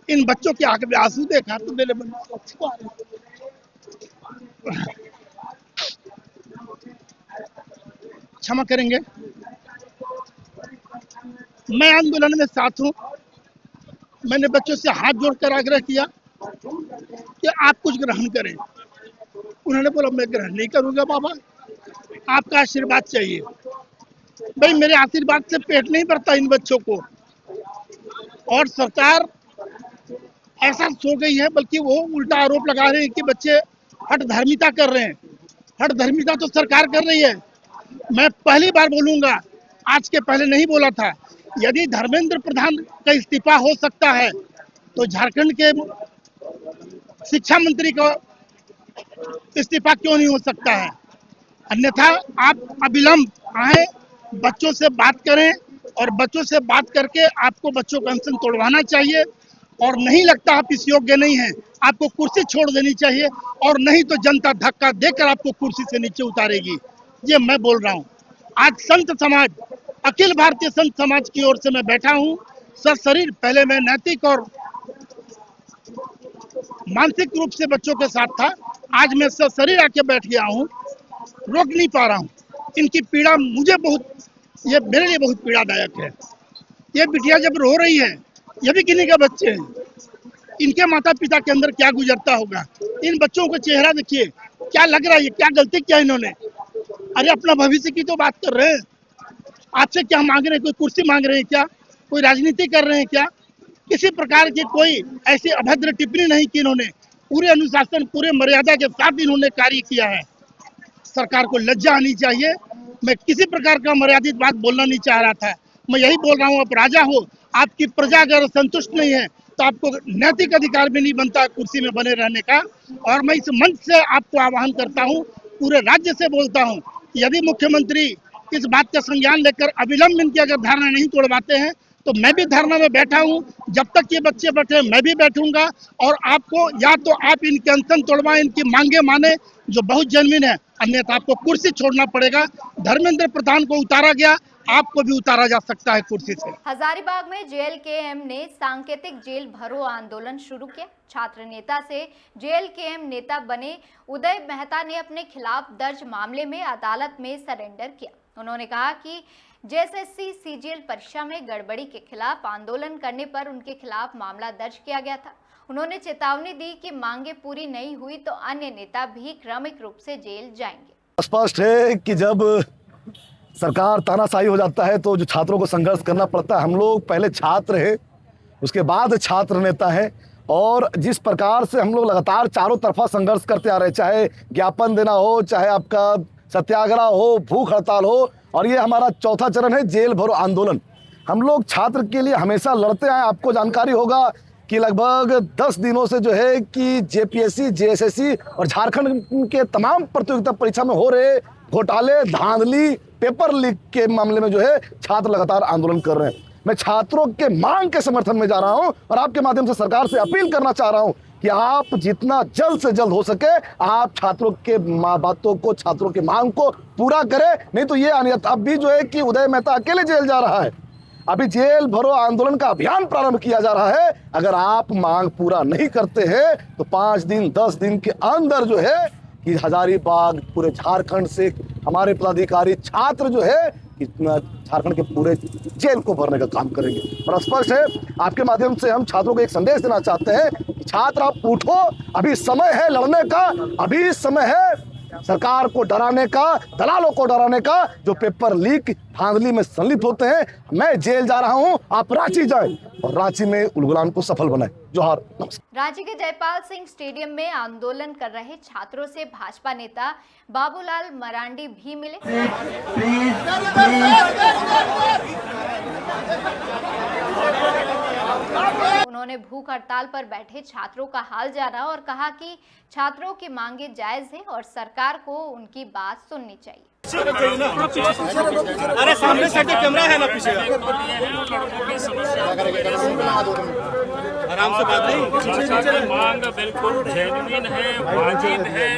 इन बच्चों की आंख में आंसू देखा तो मेरे मन में अच्छी आ रही। क्षमा करेंगे, मैं आंदोलन में साथ हूँ। मैंने बच्चों से हाथ जोड़कर आग्रह किया कि आप कुछ ग्रहण करें। उन्होंने बोला मैं ग्रहण नहीं करूंगा बाबा, आपका आशीर्वाद चाहिए। भाई, मेरे आशीर्वाद से पेट नहीं भरता इन बच्चों को। और सरकार ऐसा सो गई है, बल्कि वो उल्टा आरोप लगा रहे हैं कि बच्चे हठ धर्मिता कर रहे हैं। हठ धर्मिता तो सरकार कर रही है। मैं पहली बार बोलूंगा, आज के पहले नहीं बोला था। यदि धर्मेंद्र प्रधान का इस्तीफा हो सकता है तो झारखंड के शिक्षा मंत्री का इस्तीफा क्यों नहीं हो सकता है? अन्यथा आप अविलंब आए, बच्चों से बात करें, और बच्चों से बात करके आपको बच्चों का अनशन तोड़वाना चाहिए। और नहीं लगता आप इस योग्य नहीं हैं, आपको कुर्सी छोड़ देनी चाहिए, और नहीं तो जनता धक्का देकर आपको कुर्सी से नीचे उतारेगी। ये मैं बोल रहा हूँ। आज संत समाज, अखिल भारतीय संत समाज की ओर से मैं बैठा हूँ सशरीर। पहले मैं नैतिक और मानसिक रूप से बच्चों के साथ था, आज मैं सशरीर आके बैठ गया हूँ। रोक नहीं पा रहा हूँ। इनकी पीड़ा मुझे ये मेरे लिए बहुत पीड़ादायक है। ये बिटिया जब रो रही है, ये भी किन्हीं के बच्चे हैं, इनके माता पिता के अंदर क्या गुजरता होगा। इन बच्चों का चेहरा देखिए, क्या लग रहा है, क्या गलती किया इन्होंने। अरे अपना भविष्य की तो बात कर रहे हैं। आपसे क्या मांग रहे हैं? कोई कुर्सी मांग रहे हैं क्या? कोई राजनीति कर रहे हैं क्या? किसी प्रकार की कोई ऐसी अभद्र टिप्पणी नहीं की इन्होंने। पूरे अनुशासन, पूरे मर्यादा के साथ इन्होंने कार्य किया है। सरकार को लज्जा आनी चाहिए। मैं किसी प्रकार का मर्यादित बात बोलना नहीं चाह रहा था। मैं यही बोल रहा हूँ, आप राजा हो, आपकी प्रजा अगर संतुष्ट नहीं है तो आपको नैतिक अधिकार भी नहीं बनता कुर्सी में बने रहने का। और मैं इस मंच से आपको आह्वान करता हूँ, पूरे राज्य से बोलता हूँ, यदि मुख्यमंत्री इस बात का संज्ञान लेकर अविलंब इनकी अगर धारणा नहीं तोड़वाते हैं तो मैं भी धरना में बैठा हूँ। जब तक ये बच्चे बैठे मैं भी बैठूंगा। और आपको या तो आप इनके अनशन तोड़वाएं, इनकी मांगे माने जो बहुत जेन्युइन है, अन्यथा आपको कुर्सी छोड़ना पड़ेगा। धर्मेंद्र प्रधान को उतारा गया, आपको भी उतारा जा सकता है कुर्सी से। हजारीबाग में जेएलकेएम ने सांकेतिक जेल भरो आंदोलन शुरू किया। छात्र नेता से जेएलकेएम नेता बने उदय मेहता ने अपने खिलाफ दर्ज मामले में अदालत में सरेंडर किया। उन्होंने कहा कि जेएसएससी सीजीएल परीक्षा में गड़बड़ी के खिलाफ आंदोलन करने पर उनके खिलाफ मामला दर्ज किया गया था। उन्होंने चेतावनी दी कि मांगे पूरी नहीं हुई तो अन्य नेता भी क्रमिक रूप से जेल जाएंगे। स्पष्ट है कि जब सरकार तानाशाही हो जाता है तो जो छात्रों को संघर्ष करना पड़ता है। हम लोग पहले छात्र हैं, उसके बाद छात्र नेता हैं, और जिस प्रकार से हम लोग लगातार चारों तरफा संघर्ष करते आ रहे, चाहे ज्ञापन देना हो, चाहे आपका सत्याग्रह हो, भूख हड़ताल हो, और ये हमारा चौथा चरण है जेल भरो आंदोलन। हम लोग छात्र के लिए हमेशा लड़ते आए। आपको जानकारी होगा कि लगभग 10 दिनों से जो है कि जेपीएससी, जेएसएससी और झारखंड के तमाम प्रतियोगिता परीक्षा में हो रहे घोटाले, धांधली, पेपर लीक के मामले में जो है छात्र लगातार आंदोलन कर रहे हैं। मैं छात्रों के मांग के समर्थन में जा रहा हूं और आपके माध्यम से सरकार से अपील करना चाह रहा हूं कि आप जितना जल्द से जल्द हो सके आप छात्रों के बातों को, छात्रों की मांग को पूरा करें। नहीं तो ये अब भी जो है कि उदय मेहता अकेले जेल जा रहा है। अभी जेल भरो आंदोलन का अभियान प्रारंभ किया जा रहा है। अगर आप मांग पूरा नहीं करते हैं तो 5 दिन 10 दिन के अंदर जो है कि हजारीबाग, पूरे झारखंड से हमारे पदाधिकारी, छात्र जो है झारखंड के पूरे जेल को भरने का काम करेंगे। और स्पष्ट है, आपके माध्यम से हम छात्रों को एक संदेश देना चाहते हैं कि छात्र आप उठो, अभी समय है लड़ने का, अभी समय है सरकार को डराने का, दलालों को डराने का जो पेपर लीक धांधली में संलिप्त होते हैं। मैं जेल जा रहा हूं, आप रांची जाएं और रांची में उलगुलान को सफल बनाएं। जोहार, नमस्कार। रांची के जयपाल सिंह स्टेडियम में आंदोलन कर रहे छात्रों से भाजपा नेता बाबूलाल मरांडी भी मिले। उन्होंने भूख हड़ताल पर बैठे छात्रों का हाल जाना और कहा कि छात्रों की मांगे जायज हैं और सरकार को उनकी बात सुननी चाहिए। अरे सामने से कैमरा है ना, पीछे आराम से बात नहीं। मांग बिल्कुल जेन्युइन है, वाजिब है।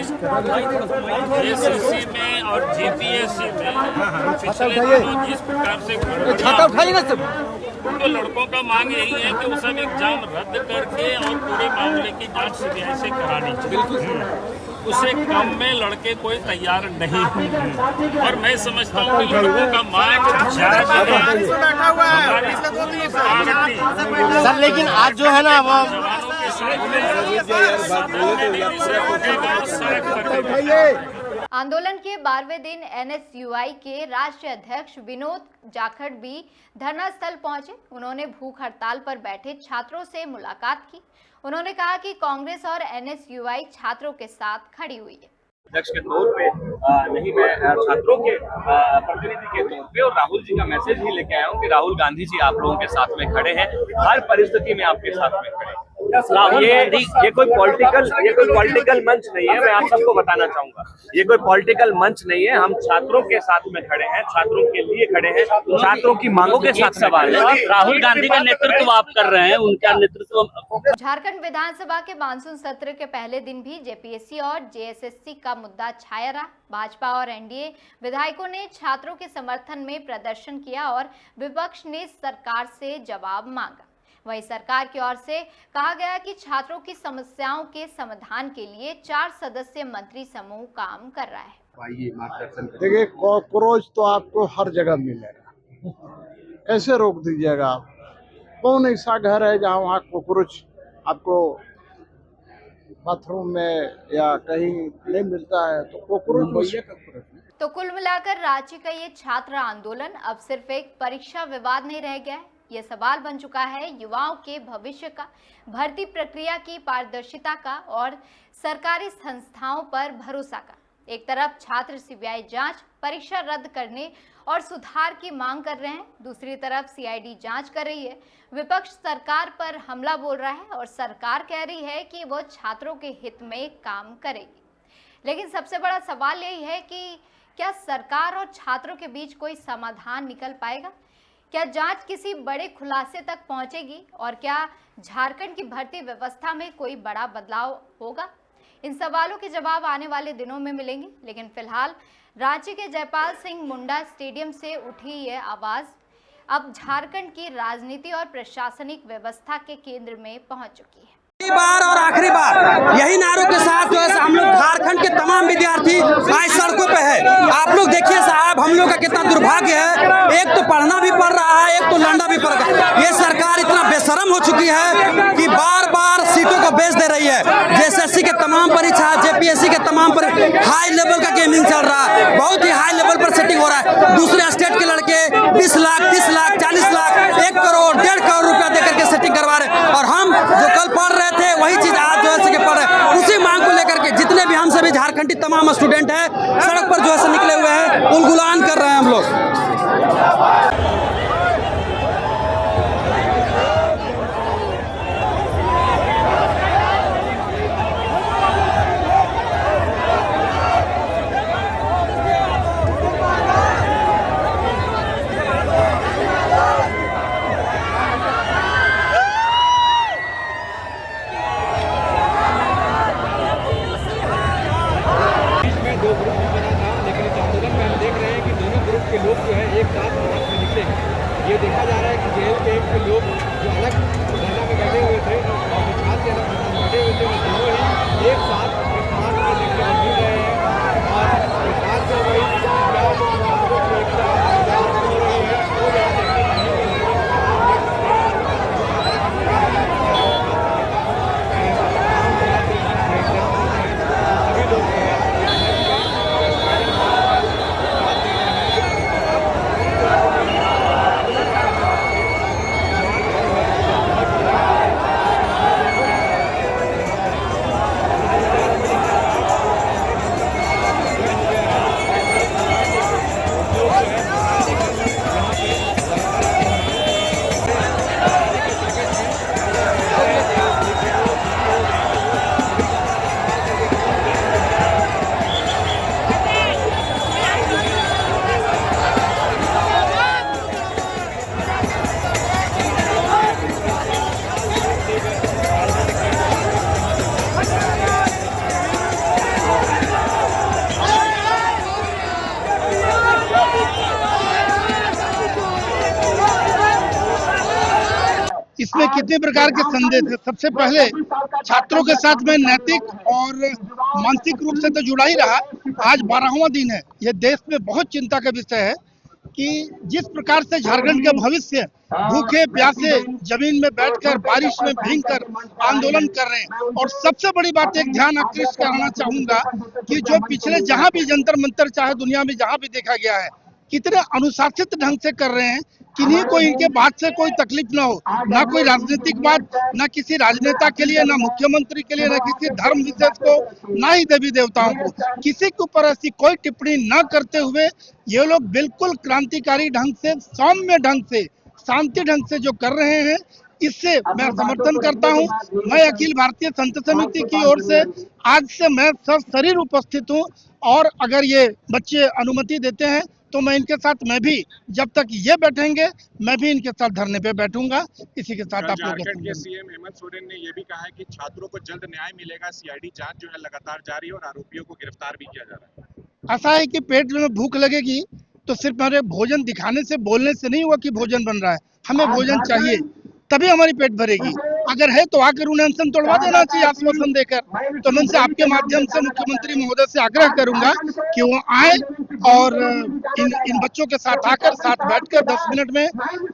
जेएसएससी में और जेपीएससी में पिछले दिनों जिस प्रकार से तो लड़कों का मांग यही है कि वो सब एग्जाम रद्द करके और पूरे मामले की जांच सीबीआई से करानी चाहिए। उसे कम में लड़के कोई तैयार नहीं है और मैं समझता हूँ कि लड़कों का मांग सर, लेकिन आज जो है ना वो आंदोलन के 12वें दिन एनएसयूआई के राष्ट्रीय अध्यक्ष विनोद जाखड़ भी धरना स्थल पहुंचे। उन्होंने भूख हड़ताल पर बैठे छात्रों से मुलाकात की। उन्होंने कहा कि कांग्रेस और एनएसयूआई छात्रों के साथ खड़ी हुई है। अध्यक्ष के तौर पे नहीं, मैं छात्रों के प्रतिनिधि के तौर पे और राहुल जी का मैसेज ही लेके आया हूँ कि राहुल गांधी जी आप लोगों के साथ में खड़े हैं, हर परिस्थिति में आपके साथ में खड़े हैं। ये कोई पॉलिटिकल मंच नहीं है, मैं आप सबको बताना चाहूंगा। ये कोई पॉलिटिकल मंच नहीं है। हम छात्रों के साथ में खड़े हैं, छात्रों के लिए खड़े हैं, छात्रों की मांगों के साथ सवाल है। राहुल गांधी का नेतृत्व आप कर रहे हैं, उनका नेतृत्व। झारखंड विधानसभा के मानसून सत्र के पहले दिन भी जेपीएससी और जेएसएससी का मुद्दा छाया रहा। भाजपा और एनडीए विधायकों ने छात्रों के समर्थन में प्रदर्शन किया और विपक्ष ने सरकार से जवाब मांगा। वहीं सरकार की ओर से कहा गया कि छात्रों की समस्याओं के समाधान के लिए 4 सदस्यीय मंत्री समूह काम कर रहा है। देखिए, कॉकरोच तो आपको हर जगह मिलेगा, कैसे रोक दीजिएगा आप? कौन ऐसा घर है जहाँ वहाँ कॉकरोच आपको बाथरूम में या कहीं नहीं मिलता है? तो कॉकरोच। तो कुल मिलाकर रांची का ये छात्र आंदोलन अब सिर्फ एक परीक्षा विवाद नहीं रह गया है। ये सवाल बन चुका है युवाओं के भविष्य का, भर्ती प्रक्रिया की पारदर्शिता का और सरकारी संस्थाओं पर भरोसा का। एक तरफ छात्र सीबीआई जांच, परीक्षा रद्द करने और सुधार की मांग कर रहे हैं, दूसरी तरफ सीआईडी जांच कर रही है। विपक्ष सरकार पर हमला बोल रहा है और सरकार कह रही है कि वो छात्रों के हित में काम करेगी। लेकिन सबसे बड़ा सवाल यही है कि क्या सरकार और छात्रों के बीच कोई समाधान निकल पाएगा? क्या जांच किसी बड़े खुलासे तक पहुंचेगी और क्या झारखंड की भर्ती व्यवस्था में कोई बड़ा बदलाव होगा? इन सवालों के जवाब आने वाले दिनों में मिलेंगे। लेकिन फिलहाल रांची के जयपाल सिंह मुंडा स्टेडियम से उठी ये आवाज अब झारखंड की राजनीति और प्रशासनिक व्यवस्था के केंद्र में पहुंच चुकी है। बार और आखिरी बार यही नारों के साथ जो है हम लोग झारखंड के तमाम विद्यार्थी आज सड़कों पे है। आप लोग देखिए साहब, हम लोग का कितना दुर्भाग्य है, एक तो पढ़ना भी पड़ रहा है, एक तो लड़ना भी पड़ रहा है। ये सरकार इतना बेशरम हो चुकी है कि बार बार सीटों को बेच दे रही है। जेएसएससी के तमाम परीक्षा, जेपीएससी के तमाम हाई लेवल का गेमिंग चल रहा है, बहुत ही हाई लेवल पर सेटिंग हो रहा है। दूसरे स्टेट के लड़के 20 लाख, 30 लाख, 40 लाख, 1 करोड़, 1.5 करोड़ रुपया देकर के सेटिंग करवा रहे हैं। और हम जो कल पढ़ रहे थे वही चीज आज जो है पढ़ रहे हैं। उसी मांग को लेकर के जितने भी हम सभी झारखंडी तमाम स्टूडेंट हैं सड़क पर जो है निकले हुए हैं, उलगुलान कर रहे हैं हम लोग। ये देखा जा रहा है कि जेल के लोग जो अलग धरना में बैठे हुए थे और जो छात्र अलग बैठे हुए थे, वो दोनों ही एक साथ इस्तेमाल में देखने को मिल रहे हैं। और बात चल रही है इसमें कितने प्रकार के संदेश है। सबसे पहले छात्रों के साथ में नैतिक और मानसिक रूप से तो जुड़ा ही रहा। आज 12वां दिन है। यह देश में बहुत चिंता का विषय है कि जिस प्रकार से झारखंड का भविष्य भूखे प्यासे जमीन में बैठकर बारिश में भीगकर आंदोलन कर रहे हैं। और सबसे बड़ी बात एक ध्यान आकृष्ट कराना चाहूंगा कि जो पिछले जहां भी जंतर मंतर चाहे दुनिया में जहां भी देखा गया है, कितने अनुशासित ढंग से कर रहे हैं, किन्हीं को इनके बात से कोई तकलीफ ना हो, ना कोई राजनीतिक बात, ना किसी राजनेता के लिए, ना मुख्यमंत्री के लिए, ना किसी धर्म विशेष को, ना ही देवी देवताओं को, किसी के ऊपर ऐसी कोई टिप्पणी न करते हुए ये लोग बिल्कुल क्रांतिकारी ढंग से, सौम्य ढंग से, शांति ढंग से जो कर रहे हैं, इससे मैं समर्थन करता हूं। मैं अखिल भारतीय संत समिति की ओर से आज से मैं सशरीर उपस्थित हूं और अगर ये बच्चे अनुमति देते हैं तो मैं इनके साथ, मैं भी जब तक ये बैठेंगे मैं भी इनके साथ धरने पे बैठूंगा। इसी के साथ आप लोग झारखंड के सीएम हेमंत सोरेन ने यह भी कहा है कि छात्रों को जल्द न्याय मिलेगा। सीआईडी जांच जो है लगातार जारी है और आरोपियों को गिरफ्तार भी किया जा रहा है। ऐसा है कि पेट में भूख लगेगी तो सिर्फ हमारे भोजन दिखाने से, बोलने से नहीं हुआ कि भोजन बन रहा है। हमें भोजन चाहिए तभी हमारी पेट भरेगी। अगर है तो आकर उन्हें अनशन तोड़वा देना चाहिए आश्वासन देकर। तो मैं आपके माध्यम से मुख्यमंत्री महोदय से आग्रह करूंगा कि वो आए और इन बच्चों के साथ आकर, साथ बैठकर 10 मिनट में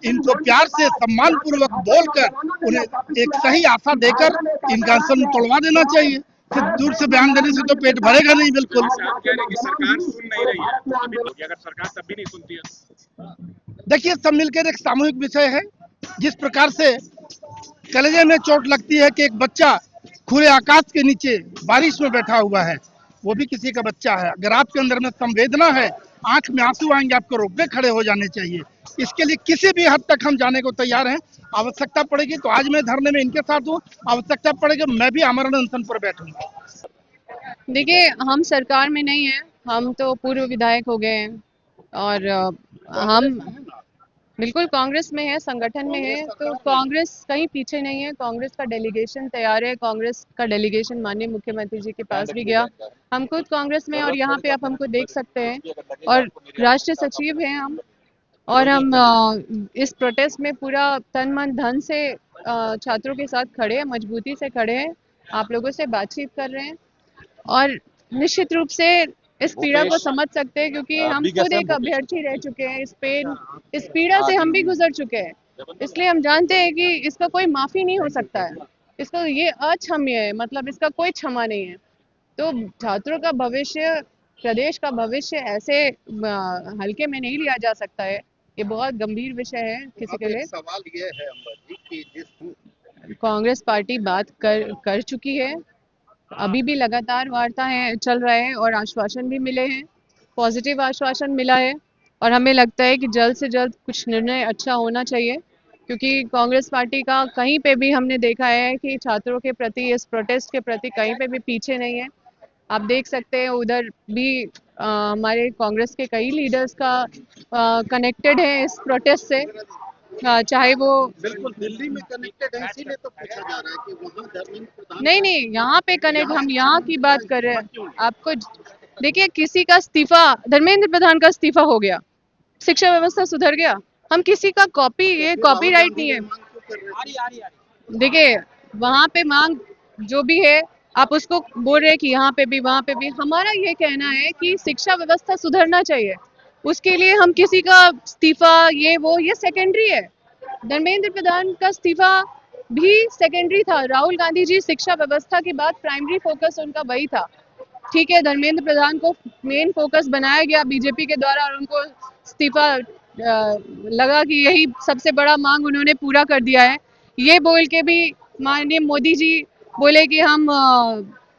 इनको प्यार से, सम्मान पूर्वक बोलकर उन्हें एक सही आशा देकर इनका अनशन तोड़वा देना चाहिए। फिर दूर से बयान देने से तो पेट भरेगा नहीं। बिल्कुल आप कह रहे हैं कि सरकार सुन नहीं रही है, तो अभी अगर सरकार तब भी नहीं सुनती है, देखिए सब मिलकर एक सामूहिक विषय है। जिस प्रकार से कलेजे में चोट लगती है कि एक बच्चा खुले आकाश के नीचे बारिश में बैठा हुआ है, वो भी किसी का बच्चा है। अगर आपके अंदर में संवेदना है, आंख में आंसू आएंगे, आपको रोकने खड़े हो जाने चाहिए। इसके लिए किसी भी हद तक हम जाने को तैयार हैं। आवश्यकता पड़ेगी तो आज मैं धरने में इनके साथ हूँ, आवश्यकता पड़ेगी मैं भी आमरण अनशन पर बैठूंगा। देखिए, हम सरकार में नहीं है, हम तो पूर्व विधायक हो गए हैं और हम बिल्कुल कांग्रेस में है, संगठन में है। तो कांग्रेस कहीं पीछे नहीं है। कांग्रेस का डेलीगेशन तैयार है। कांग्रेस का डेलीगेशन माननीय मुख्यमंत्री जी के पास भी गया। हम खुद कांग्रेस में और यहाँ पे आप हमको देख सकते हैं और राष्ट्रीय सचिव हैं हम। और हम इस प्रोटेस्ट में पूरा तन मन धन से छात्रों के साथ खड़े हैं, मजबूती से खड़े हैं, आप लोगों से बातचीत कर रहे हैं और निश्चित रूप से इस पीड़ा को समझ सकते हैं क्योंकि हम खुद एक अभ्यर्थी रह चुके हैं। इस पीड़ा से हम भी गुजर चुके हैं, इसलिए हम जानते हैं कि इसका कोई माफ़ी नहीं हो सकता है। इसका ये अक्षम्य है, मतलब इसका कोई क्षमा नहीं है। तो छात्रों का भविष्य, प्रदेश का भविष्य ऐसे हल्के में नहीं लिया जा सकता है। ये बहुत गंभीर विषय है किसी के लिए। सवाल ये है अम्बर जी कि जिस कांग्रेस पार्टी बात कर चुकी है, अभी भी लगातार वार्ता है, चल रहा है और आश्वासन भी मिले हैं, पॉजिटिव आश्वासन मिला है और हमें लगता है कि जल्द से जल्द कुछ निर्णय अच्छा होना चाहिए क्योंकि कांग्रेस पार्टी का कहीं पे भी हमने देखा है कि छात्रों के प्रति, इस प्रोटेस्ट के प्रति कहीं पे भी पीछे नहीं है। आप देख सकते हैं उधर भी हमारे कांग्रेस के कई लीडर्स का कनेक्टेड है इस प्रोटेस्ट से, चाहे वो बिल्कुल दिल्ली में कनेक्टेड है, इसीलिए तो पूछा जा रहा है कि वहाँ धर्मेंद्र प्रधान नहीं यहाँ पे कनेक्ट, हम यहाँ की बात कर रहे हैं। आपको देखिए, किसी का इस्तीफा, धर्मेंद्र प्रधान का इस्तीफा हो गया, शिक्षा व्यवस्था सुधर गया। हम किसी का कॉपी, ये कॉपीराइट नहीं है। देखिए वहाँ पे मांग जो भी है आप उसको बोल रहे हैं कि यहाँ पे भी, वहाँ पे भी। हमारा ये कहना है कि शिक्षा व्यवस्था सुधरना चाहिए, उसके लिए हम किसी का इस्तीफा ये सेकेंडरी है। धर्मेंद्र प्रधान का इस्तीफा भी सेकेंडरी था। राहुल गांधी जी शिक्षा व्यवस्था की बात, प्राइमरी फोकस उनका वही था। ठीक है, धर्मेंद्र प्रधान को मेन फोकस बनाया गया बीजेपी के द्वारा और उनको इस्तीफा लगा कि यही सबसे बड़ा मांग उन्होंने पूरा कर दिया है। ये बोल के भी माननीय मोदी जी बोले कि हम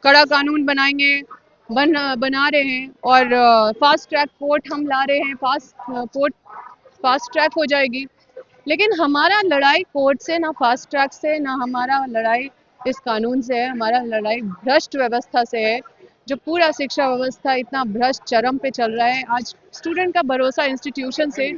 कड़ा कानून बनाएंगे, बना रहे हैं और फास्ट ट्रैक कोर्ट हम ला रहे हैं, फास्ट ट्रैक हो जाएगी। लेकिन हमारा लड़ाई कोर्ट से ना, फास्ट ट्रैक से ना, हमारा लड़ाई इस कानून से है। हमारा लड़ाई भ्रष्ट व्यवस्था से है, जो पूरा शिक्षा व्यवस्था इतना भ्रष्ट चरम पे चल रहा है। आज स्टूडेंट का भरोसा इंस्टीट्यूशन से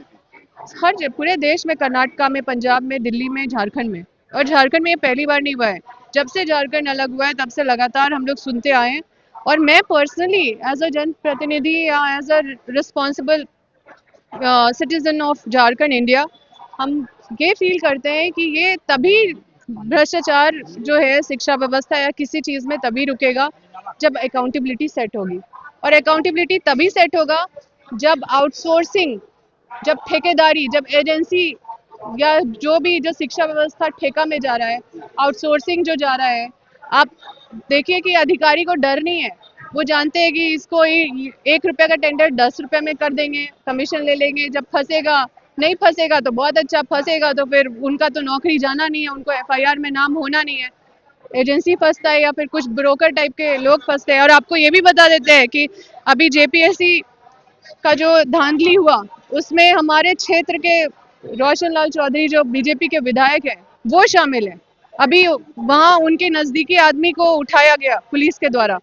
हर पूरे देश में, कर्नाटका में, पंजाब में, दिल्ली में, झारखंड में, और झारखंड में ये पहली बार नहीं हुआ है। जब से झारखंड अलग हुआ है तब से लगातार हम लोग सुनते आए हैं और मैं पर्सनली एज अ जनप्रतिनिधि या as a responsible citizen of Jharkhand India, हम ये फील करते हैं कि ये तभी भ्रष्टाचार जो है शिक्षा व्यवस्था या किसी चीज़ में तभी रुकेगा जब अकाउंटेबिलिटी सेट होगी। और अकाउंटेबिलिटी तभी सेट होगा जब आउटसोर्सिंग, जब ठेकेदारी, जब एजेंसी या जो भी जो शिक्षा व्यवस्था ठेका में जा रहा है, आउटसोर्सिंग जो जा रहा है, आप देखिए कि अधिकारी को डर नहीं है। वो जानते हैं कि इसको 1 रुपये का टेंडर 10 रुपये में कर देंगे, कमीशन ले लेंगे। जब फंसेगा, नहीं फंसेगा तो बहुत अच्छा, फंसेगा तो फिर उनका तो नौकरी जाना नहीं है, उनको FIR में नाम होना नहीं है। एजेंसी फंसता है या फिर कुछ ब्रोकर टाइप के लोग फंसते हैं। और आपको ये भी बता देते हैं कि अभी JPSC का जो धांधली हुआ उसमें हमारे क्षेत्र के रोशन लाल चौधरी जो BJP के विधायक हैं, वो शामिल है। अभी वहाँ उनके नजदीकी आदमी को उठाया गया पुलिस के द्वारा।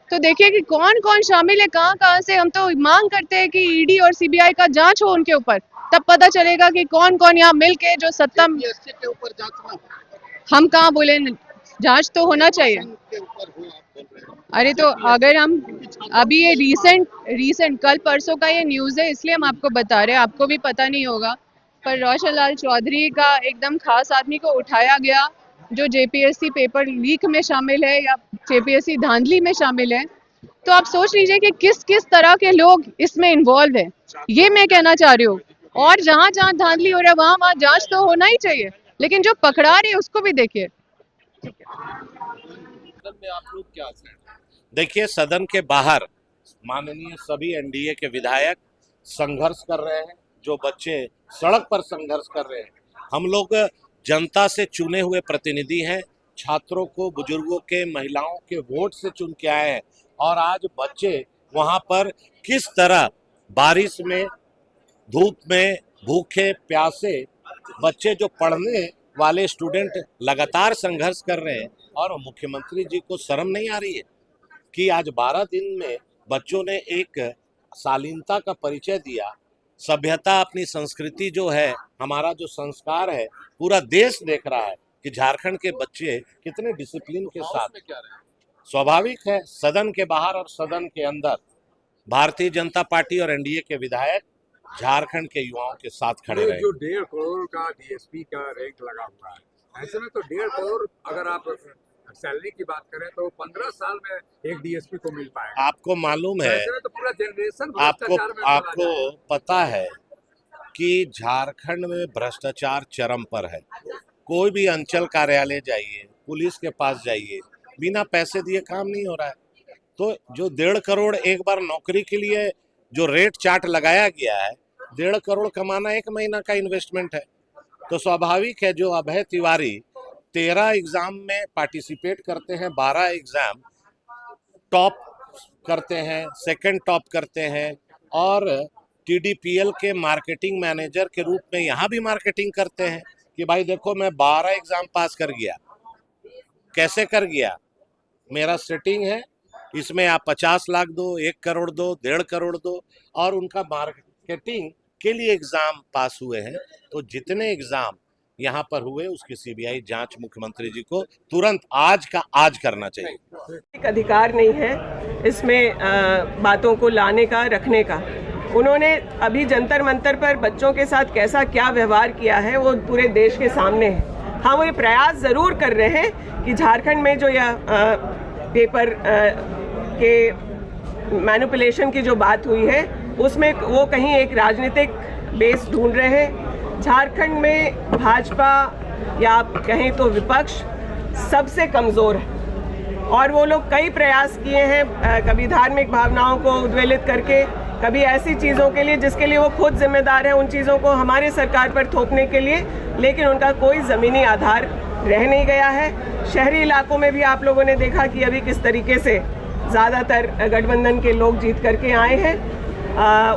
तो देखिए कि कौन कौन शामिल है, कहाँ कहाँ से। हम तो मांग करते हैं कि ईडी और सीबीआई का जांच हो उनके ऊपर, तब पता चलेगा कि कौन कौन यहाँ मिल के जो सत्ता के ऊपर जांच ना हो, हम कहाँ बोले, जांच तो होना चाहिए। के ऊपर हो आप बोल रहे हैं। अरे तो अगर हम अभी ये रीसेंट कल परसों का ये न्यूज़ है, इसलिए हम आपको बता रहे हैं, आपको भी पता नहीं होगा, पर रोशन लाल चौधरी का एकदम खास आदमी को उठाया गया जो जेपीएससी पेपर लीक में शामिल है या जेपीएससी धांधली में शामिल है। तो आप सोच लीजिए कि किस किस तरह के लोग इसमें इन्वॉल्व हैं, ये मैं कहना चाह रही हूँ। और जहाँ जहाँ धांधली हो रहा है वहाँ जांच तो होना ही चाहिए, लेकिन जो पकड़ा रहे उसको भी देखिए। देखिए, सदन के बाहर माननीय सभी एनडीए के विधायक संघर्ष कर रहे हैं, जो बच्चे सड़क पर संघर्ष कर रहे हैं। हम लोग जनता से चुने हुए प्रतिनिधि हैं, छात्रों को, बुजुर्गों के, महिलाओं के वोट से चुन के आए हैं, और आज बच्चे वहां पर किस तरह बारिश में, धूप में, भूखे प्यासे बच्चे जो पढ़ने वाले स्टूडेंट लगातार संघर्ष कर रहे हैं, और मुख्यमंत्री जी को शर्म नहीं आ रही है कि आज 12 दिन में बच्चों ने एक शालीनता का परिचय दिया। सभ्यता, अपनी संस्कृति जो है, हमारा जो संस्कार है, पूरा देश देख रहा है कि झारखंड के बच्चे कितने डिसिप्लिन के साथ। स्वाभाविक है, सदन के बाहर और सदन के अंदर भारतीय जनता पार्टी और एनडीए के विधायक झारखंड के युवाओं के साथ खड़े रहे। जो 1.5 करोड़ का डीएसपी का रैंक लगा हुआ है, ऐसे में तो 1.5 करोड़ अगर आप सैलरी की बात करें तो 15 साल में एक डीएसपी को मिल पाएगा। आपको मालूम है, तो पूरा जनरेशन आपको पता है कि झारखंड में भ्रष्टाचार चरम पर है। कोई भी अंचल कार्यालय जाइए, पुलिस के पास जाइए, बिना पैसे दिए काम नहीं हो रहा है। तो जो 1.5 करोड़ एक बार नौकरी के लिए जो रेट चार्ट लगाया गया है, 1.5 करोड़ कमाना 1 महीना का इन्वेस्टमेंट है। तो स्वाभाविक है, जो अभय तिवारी 13 एग्जाम में पार्टिसिपेट करते हैं, 12 एग्जाम टॉप करते हैं, सेकंड टॉप करते हैं, और टीडीपीएल के मार्केटिंग मैनेजर के रूप में यहाँ भी मार्केटिंग करते हैं कि भाई देखो, मैं 12 एग्जाम पास कर गया। कैसे कर गया? मेरा सेटिंग है, इसमें आप 50 लाख दो, 1 करोड़ दो, 1.5 करोड़ दो, और उनका मार्केटिंग के लिए एग्जाम पास हुए हैं। तो जितने एग्जाम यहाँ पर हुए उसकी सीबीआई जांच मुख्यमंत्री जी को तुरंत आज का आज करना चाहिए। एक अधिकार नहीं है इसमें बातों को लाने का, रखने का। उन्होंने अभी जंतर मंतर पर बच्चों के साथ कैसा क्या व्यवहार किया है वो पूरे देश के सामने है। हाँ, वो ये प्रयास ज़रूर कर रहे हैं कि झारखंड में जो यह पेपर के मैनिपुलेशन की जो बात हुई है उसमें वो कहीं एक राजनीतिक बेस ढूंढ रहे हैं। झारखंड में भाजपा या आप कहें तो विपक्ष सबसे कमज़ोर है, और वो लोग कई प्रयास किए हैं, कभी धार्मिक भावनाओं को उद्वेलित करके, कभी ऐसी चीज़ों के लिए जिसके लिए वो खुद जिम्मेदार हैं, उन चीज़ों को हमारे सरकार पर थोपने के लिए, लेकिन उनका कोई ज़मीनी आधार रह नहीं गया है। शहरी इलाकों में भी आप लोगों ने देखा कि अभी किस तरीके से ज़्यादातर गठबंधन के लोग जीत करके आए हैं।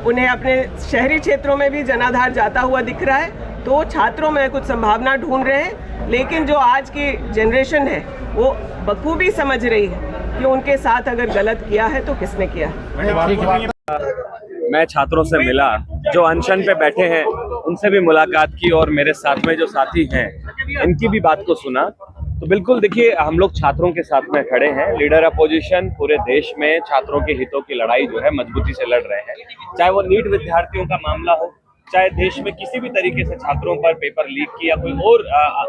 उन्हें अपने शहरी क्षेत्रों में भी जनाधार जाता हुआ दिख रहा है। तो छात्रों में कुछ संभावना ढूंढ रहे हैं, लेकिन जो आज की जनरेशन है वो बखूबी समझ रही है कि उनके साथ अगर गलत किया है तो किसने किया है। मैं छात्रों से मिला जो अनशन पे बैठे हैं, उनसे भी मुलाकात की, और मेरे साथ में जो साथी हैं इनकी भी बात को सुना। तो बिल्कुल देखिए, हम लोग छात्रों के साथ में खड़े हैं। लीडर अपोजिशन पूरे देश में छात्रों के हितों की लड़ाई जो है मजबूती से लड़ रहे हैं। चाहे वो नीट विद्यार्थियों का मामला हो, चाहे देश में किसी भी तरीके से छात्रों पर पेपर लीक की या कोई और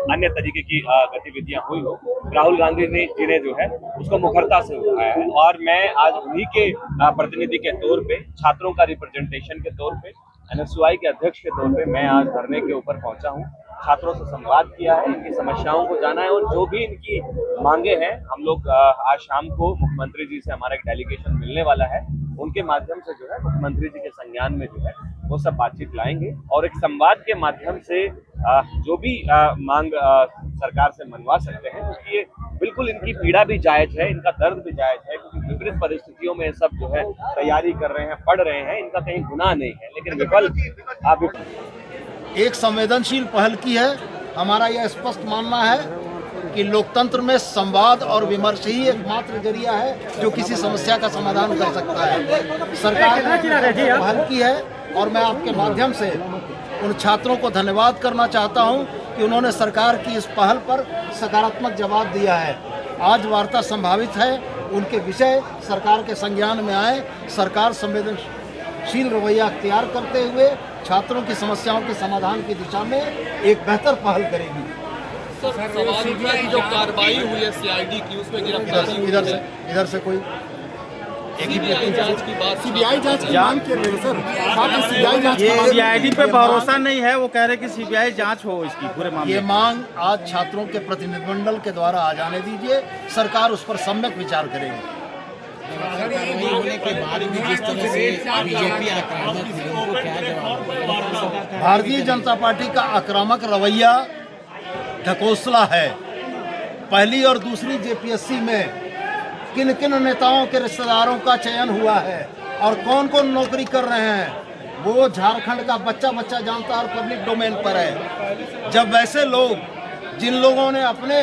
अन्य तरीके की गतिविधियां हुई हो, राहुल गांधी जी ने जो है उसको मुखरता से उठाया है। और मैं आज उन्हीं के प्रतिनिधि के तौर पे, छात्रों का रिप्रेजेंटेशन के तौर पे, एनएसयूआई के अध्यक्ष के तौर पे मैं आज धरने के ऊपर पहुंचा हूं। छात्रों से संवाद किया है, इनकी समस्याओं को जाना है, और जो भी इनकी मांगे हैं, हम लोग आज शाम को मुख्यमंत्री जी से हमारा एक डेलीगेशन मिलने वाला है, उनके माध्यम से जो है मुख्यमंत्री जी के संज्ञान में जो है वो सब बातचीत लाएंगे, और एक संवाद के माध्यम से जो भी मांग सरकार से मनवा सकते हैं, क्योंकि ये बिल्कुल इनकी पीड़ा भी जायज है, इनका दर्द भी जायज है, क्योंकि विपरीत परिस्थितियों में सब जो है तैयारी कर रहे हैं, पढ़ रहे हैं, इनका कहीं गुनाह नहीं है, लेकिन विफल आप एक संवेदनशील पहल की है हमारा यह स्पष्ट मानना है कि लोकतंत्र में संवाद और विमर्श ही एकमात्र जरिया है जो किसी समस्या का समाधान कर सकता है। सरकार ने पहल की है और मैं आपके माध्यम से उन छात्रों को धन्यवाद करना चाहता हूं कि उन्होंने सरकार की इस पहल पर सकारात्मक जवाब दिया है। आज वार्ता संभावित है, उनके विषय सरकार के संज्ञान में आए। सरकार संवेदनशील रवैया अख्तियार करते हुए छात्रों की समस्याओं के समाधान की दिशा में एक बेहतर पहल करेगी। सीबीआई की जो कार्रवाई हुई है सीआईडी की, उसमें गिरफ्तारी इधर से कोई सीबीआई जांच की बात, सीबीआई जांच की मांग कर रहे हैं सर। सीबीआई जांच ये सीआईडी पे भरोसा नहीं है, वो कह रहे कि सीबीआई जांच हो इसकी पूरे मामले। ये मांग आज छात्रों के प्रतिनिधिमंडल के द्वारा आ जाने दीजिए, सरकार उस पर सम्यक विचार करेगी। होने के बाद भी जिस तरह से बीजेपी आक्रामक है, उनको क्या जवाब? भारतीय जनता पार्टी का आक्रामक रवैया ढकोसला है। पहली और दूसरी जेपीएससी में किन किन नेताओं के रिश्तेदारों का चयन हुआ है और कौन कौन नौकरी कर रहे हैं वो झारखंड का बच्चा बच्चा जानता और पब्लिक डोमेन पर है। जब वैसे लोग जिन लोगों ने अपने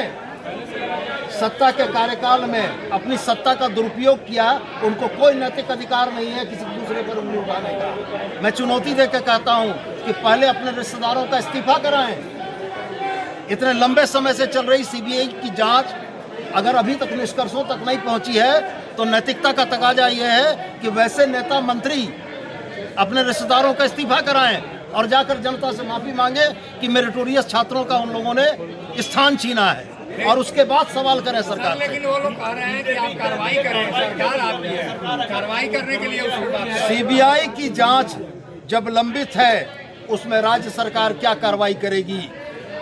सत्ता के कार्यकाल में अपनी सत्ता का दुरुपयोग किया, उनको कोई नैतिक अधिकार नहीं है किसी दूसरे पर उंगली उठाने का। मैं चुनौती देकर कहता हूं कि पहले अपने रिश्तेदारों का इस्तीफा कराएं। इतने लंबे समय से चल रही सीबीआई की जांच अगर अभी तक निष्कर्षों तक नहीं पहुंची है तो नैतिकता का तकाजा यह है कि वैसे नेता मंत्री अपने रिश्तेदारों का इस्तीफा कराएं और जाकर जनता से माफी मांगे कि मेरिटोरियस छात्रों का उन लोगों ने स्थान छीना है और उसके बाद सवाल करें सरकार से। लेकिन वो लोग कह रहे हैं कि आप कार्रवाई करें, सरकार आपकी है, कार्रवाई करने के लिए सीबीआई की जांच जब लंबित है उसमें राज्य सरकार क्या कार्रवाई करेगी?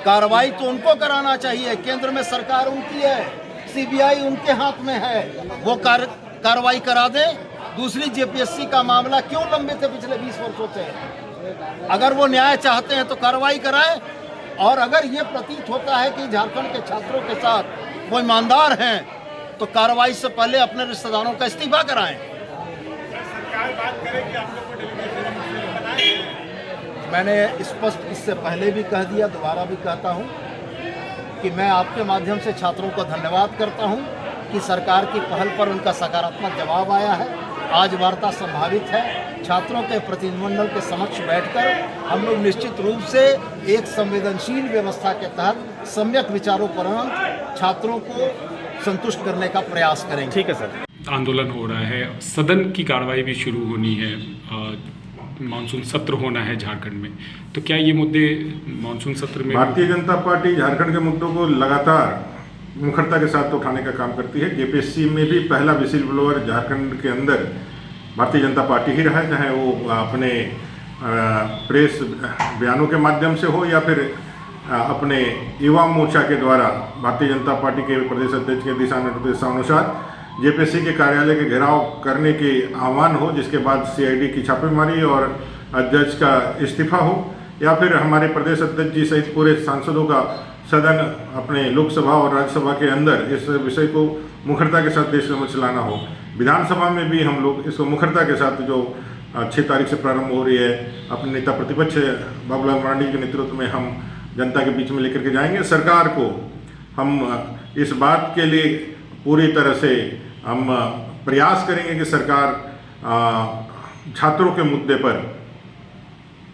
कार्रवाई तो उनको कराना चाहिए, केंद्र में सरकार उनकी है, सीबीआई उनके हाथ में है, वो कार्रवाई करा दें। दूसरी जेपीएससी का मामला क्यों लंबित है पिछले 20 वर्षों से? अगर वो न्याय चाहते हैं तो कार्रवाई कराएं और अगर ये प्रतीत होता है कि झारखंड के छात्रों के साथ वो ईमानदार हैं तो कार्रवाई से पहले अपने रिश्तेदारों का इस्तीफा कराएं। सरकार बात करेगी, आप लोग को डेलीगेशन बनाएंगे। मैंने स्पष्ट इससे पहले भी कह दिया, दोबारा भी कहता हूं कि मैं आपके माध्यम से छात्रों को धन्यवाद करता हूं कि सरकार की पहल पर उनका सकारात्मक जवाब आया है। आज वार्ता संभावित है। छात्रों के प्रतिनिधिमंडल के समक्ष बैठकर हम लोग निश्चित रूप से एक संवेदनशील व्यवस्था के तहत सम्यक विचारोपरांत छात्रों को संतुष्ट करने का प्रयास करेंगे। ठीक है सर। आंदोलन हो रहा है, सदन की कार्रवाई भी शुरू होनी है, मानसून सत्र होना है झारखंड में, तो क्या ये मुद्दे मानसून सत्र में? भारतीय जनता पार्टी झारखंड के मुद्दों को लगातार मुखरता के साथ उठाने का काम करती है। जेपीएससी में भी पहला विसिल ब्लोअर झारखंड के अंदर भारतीय जनता पार्टी ही रहा है, चाहे वो अपने प्रेस बयानों के माध्यम से हो या फिर अपने युवा मोर्चा के द्वारा भारतीय जनता पार्टी के प्रदेश अध्यक्ष के दिशा निर्देशानुसार जेपीएससी के कार्यालय के घेराव करने के आह्वान हो, जिसके बाद सीआईडी की छापेमारी और अध्यक्ष का इस्तीफा हो, या फिर हमारे प्रदेश अध्यक्ष जी सहित पूरे सांसदों का सदन अपने लोकसभा और राज्यसभा के अंदर इस विषय को मुखरता के साथ देश समझ लाना हो। विधानसभा में भी हम लोग इसको मुखरता के साथ जो 6 तारीख से प्रारंभ हो रही है, अपने नेता प्रतिपक्ष बाबूलाल मरांडी के नेतृत्व में हम जनता के बीच में लेकर के जाएंगे। सरकार को हम इस बात के लिए पूरी तरह से हम प्रयास करेंगे कि सरकार छात्रों के मुद्दे पर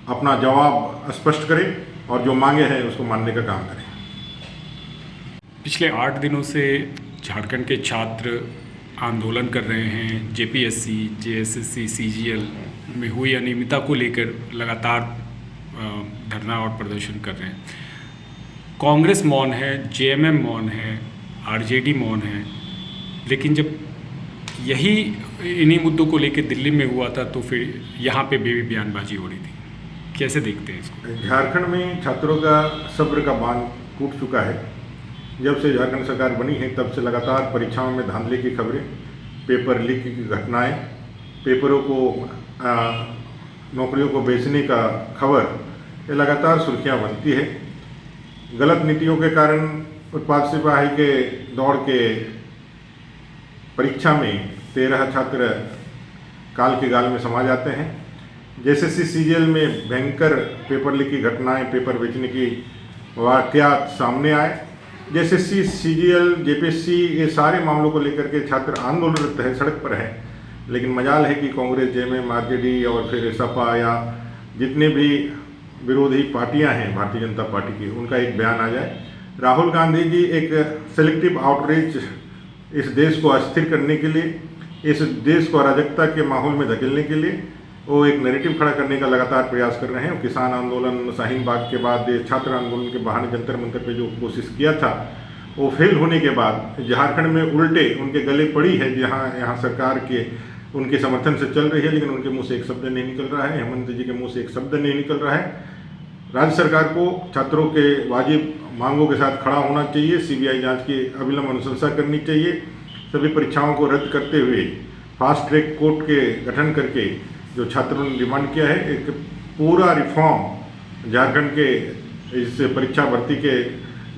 अपना जवाब स्पष्ट करे और जो मांगे हैं उसको मानने का काम करें। पिछले 8 दिनों से झारखंड के छात्र आंदोलन कर रहे हैं। जेपीएससी, जेएसएससी, सीजीएल में हुई अनियमितता को लेकर लगातार धरना और प्रदर्शन कर रहे हैं। कांग्रेस मौन है, जेएमएम मौन है, आरजेडी मौन है, लेकिन जब यही इन्हीं मुद्दों को लेकर दिल्ली में हुआ था तो फिर यहाँ पे बेबी बयानबाजी हो रही थी। कैसे देखते हैं इसको? झारखंड में छात्रों का सब्र का बांध टूट चुका है। जब से झारखंड सरकार बनी है तब से लगातार परीक्षाओं में धांधली की खबरें, पेपर लीक की घटनाएं, पेपरों को नौकरियों को बेचने का खबर, ये लगातार सुर्खियां बनती है। गलत नीतियों के कारण उत्पाद सिपाही के दौड़ के परीक्षा में 13 छात्र काल के गाल में समा जाते हैं। जेएसएससी सीजीएल में भयंकर पेपर लीक की घटनाएं, पेपर बेचने की वाकयात सामने आए। जैसे CGL, JPSC, ये सारे मामलों को लेकर के छात्र आंदोलनरत है, सड़क पर है। लेकिन मजाल है कि कांग्रेस, JMM, RJD और फिर सपा या जितने भी विरोधी पार्टियां हैं भारतीय जनता पार्टी की, उनका एक बयान आ जाए। राहुल गांधी जी एक सेलेक्टिव आउटरीच इस देश को अस्थिर करने के लिए, इस देश को अराजकता के माहौल में धकेलने के लिए वो एक नैरेटिव खड़ा करने का लगातार प्रयास कर रहे हैं। किसान आंदोलन, शाहीन बाग के बाद छात्र आंदोलन के बहाने जंतर मंतर पे जो कोशिश किया था वो फेल होने के बाद झारखंड में उल्टे उनके गले पड़ी है, यहाँ सरकार के उनके समर्थन से चल रही है, लेकिन उनके मुंह से एक शब्द नहीं निकल रहा है। हेमंत जी के मुंह से एक शब्द नहीं निकल रहा है। राज्य सरकार को छात्रों के वाजिब मांगों के साथ खड़ा होना चाहिए। CBI जांच की अविलंब अनुशंसा करनी चाहिए। सभी परीक्षाओं को रद्द करते हुए फास्ट ट्रैक कोर्ट के गठन करके जो छात्रों ने डिमांड किया है, एक पूरा रिफॉर्म झारखंड के इस परीक्षा भर्ती के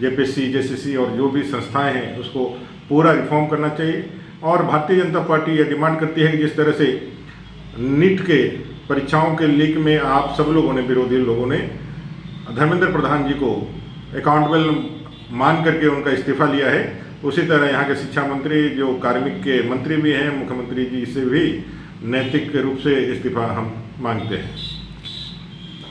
JPSC, JCC और जो भी संस्थाएं हैं उसको पूरा रिफॉर्म करना चाहिए। और भारतीय जनता पार्टी ये डिमांड करती है कि जिस तरह से नीट के परीक्षाओं के लीक में आप सब लोगों ने, विरोधी लोगों ने धर्मेंद्र प्रधान जी को अकाउंटेबल मान करके उनका इस्तीफा लिया है, उसी तरह यहाँ के शिक्षा मंत्री जो कार्मिक के मंत्री भी हैं, मुख्यमंत्री जी से भी नैतिक रूप से इस्तीफा हम मांगते हैं।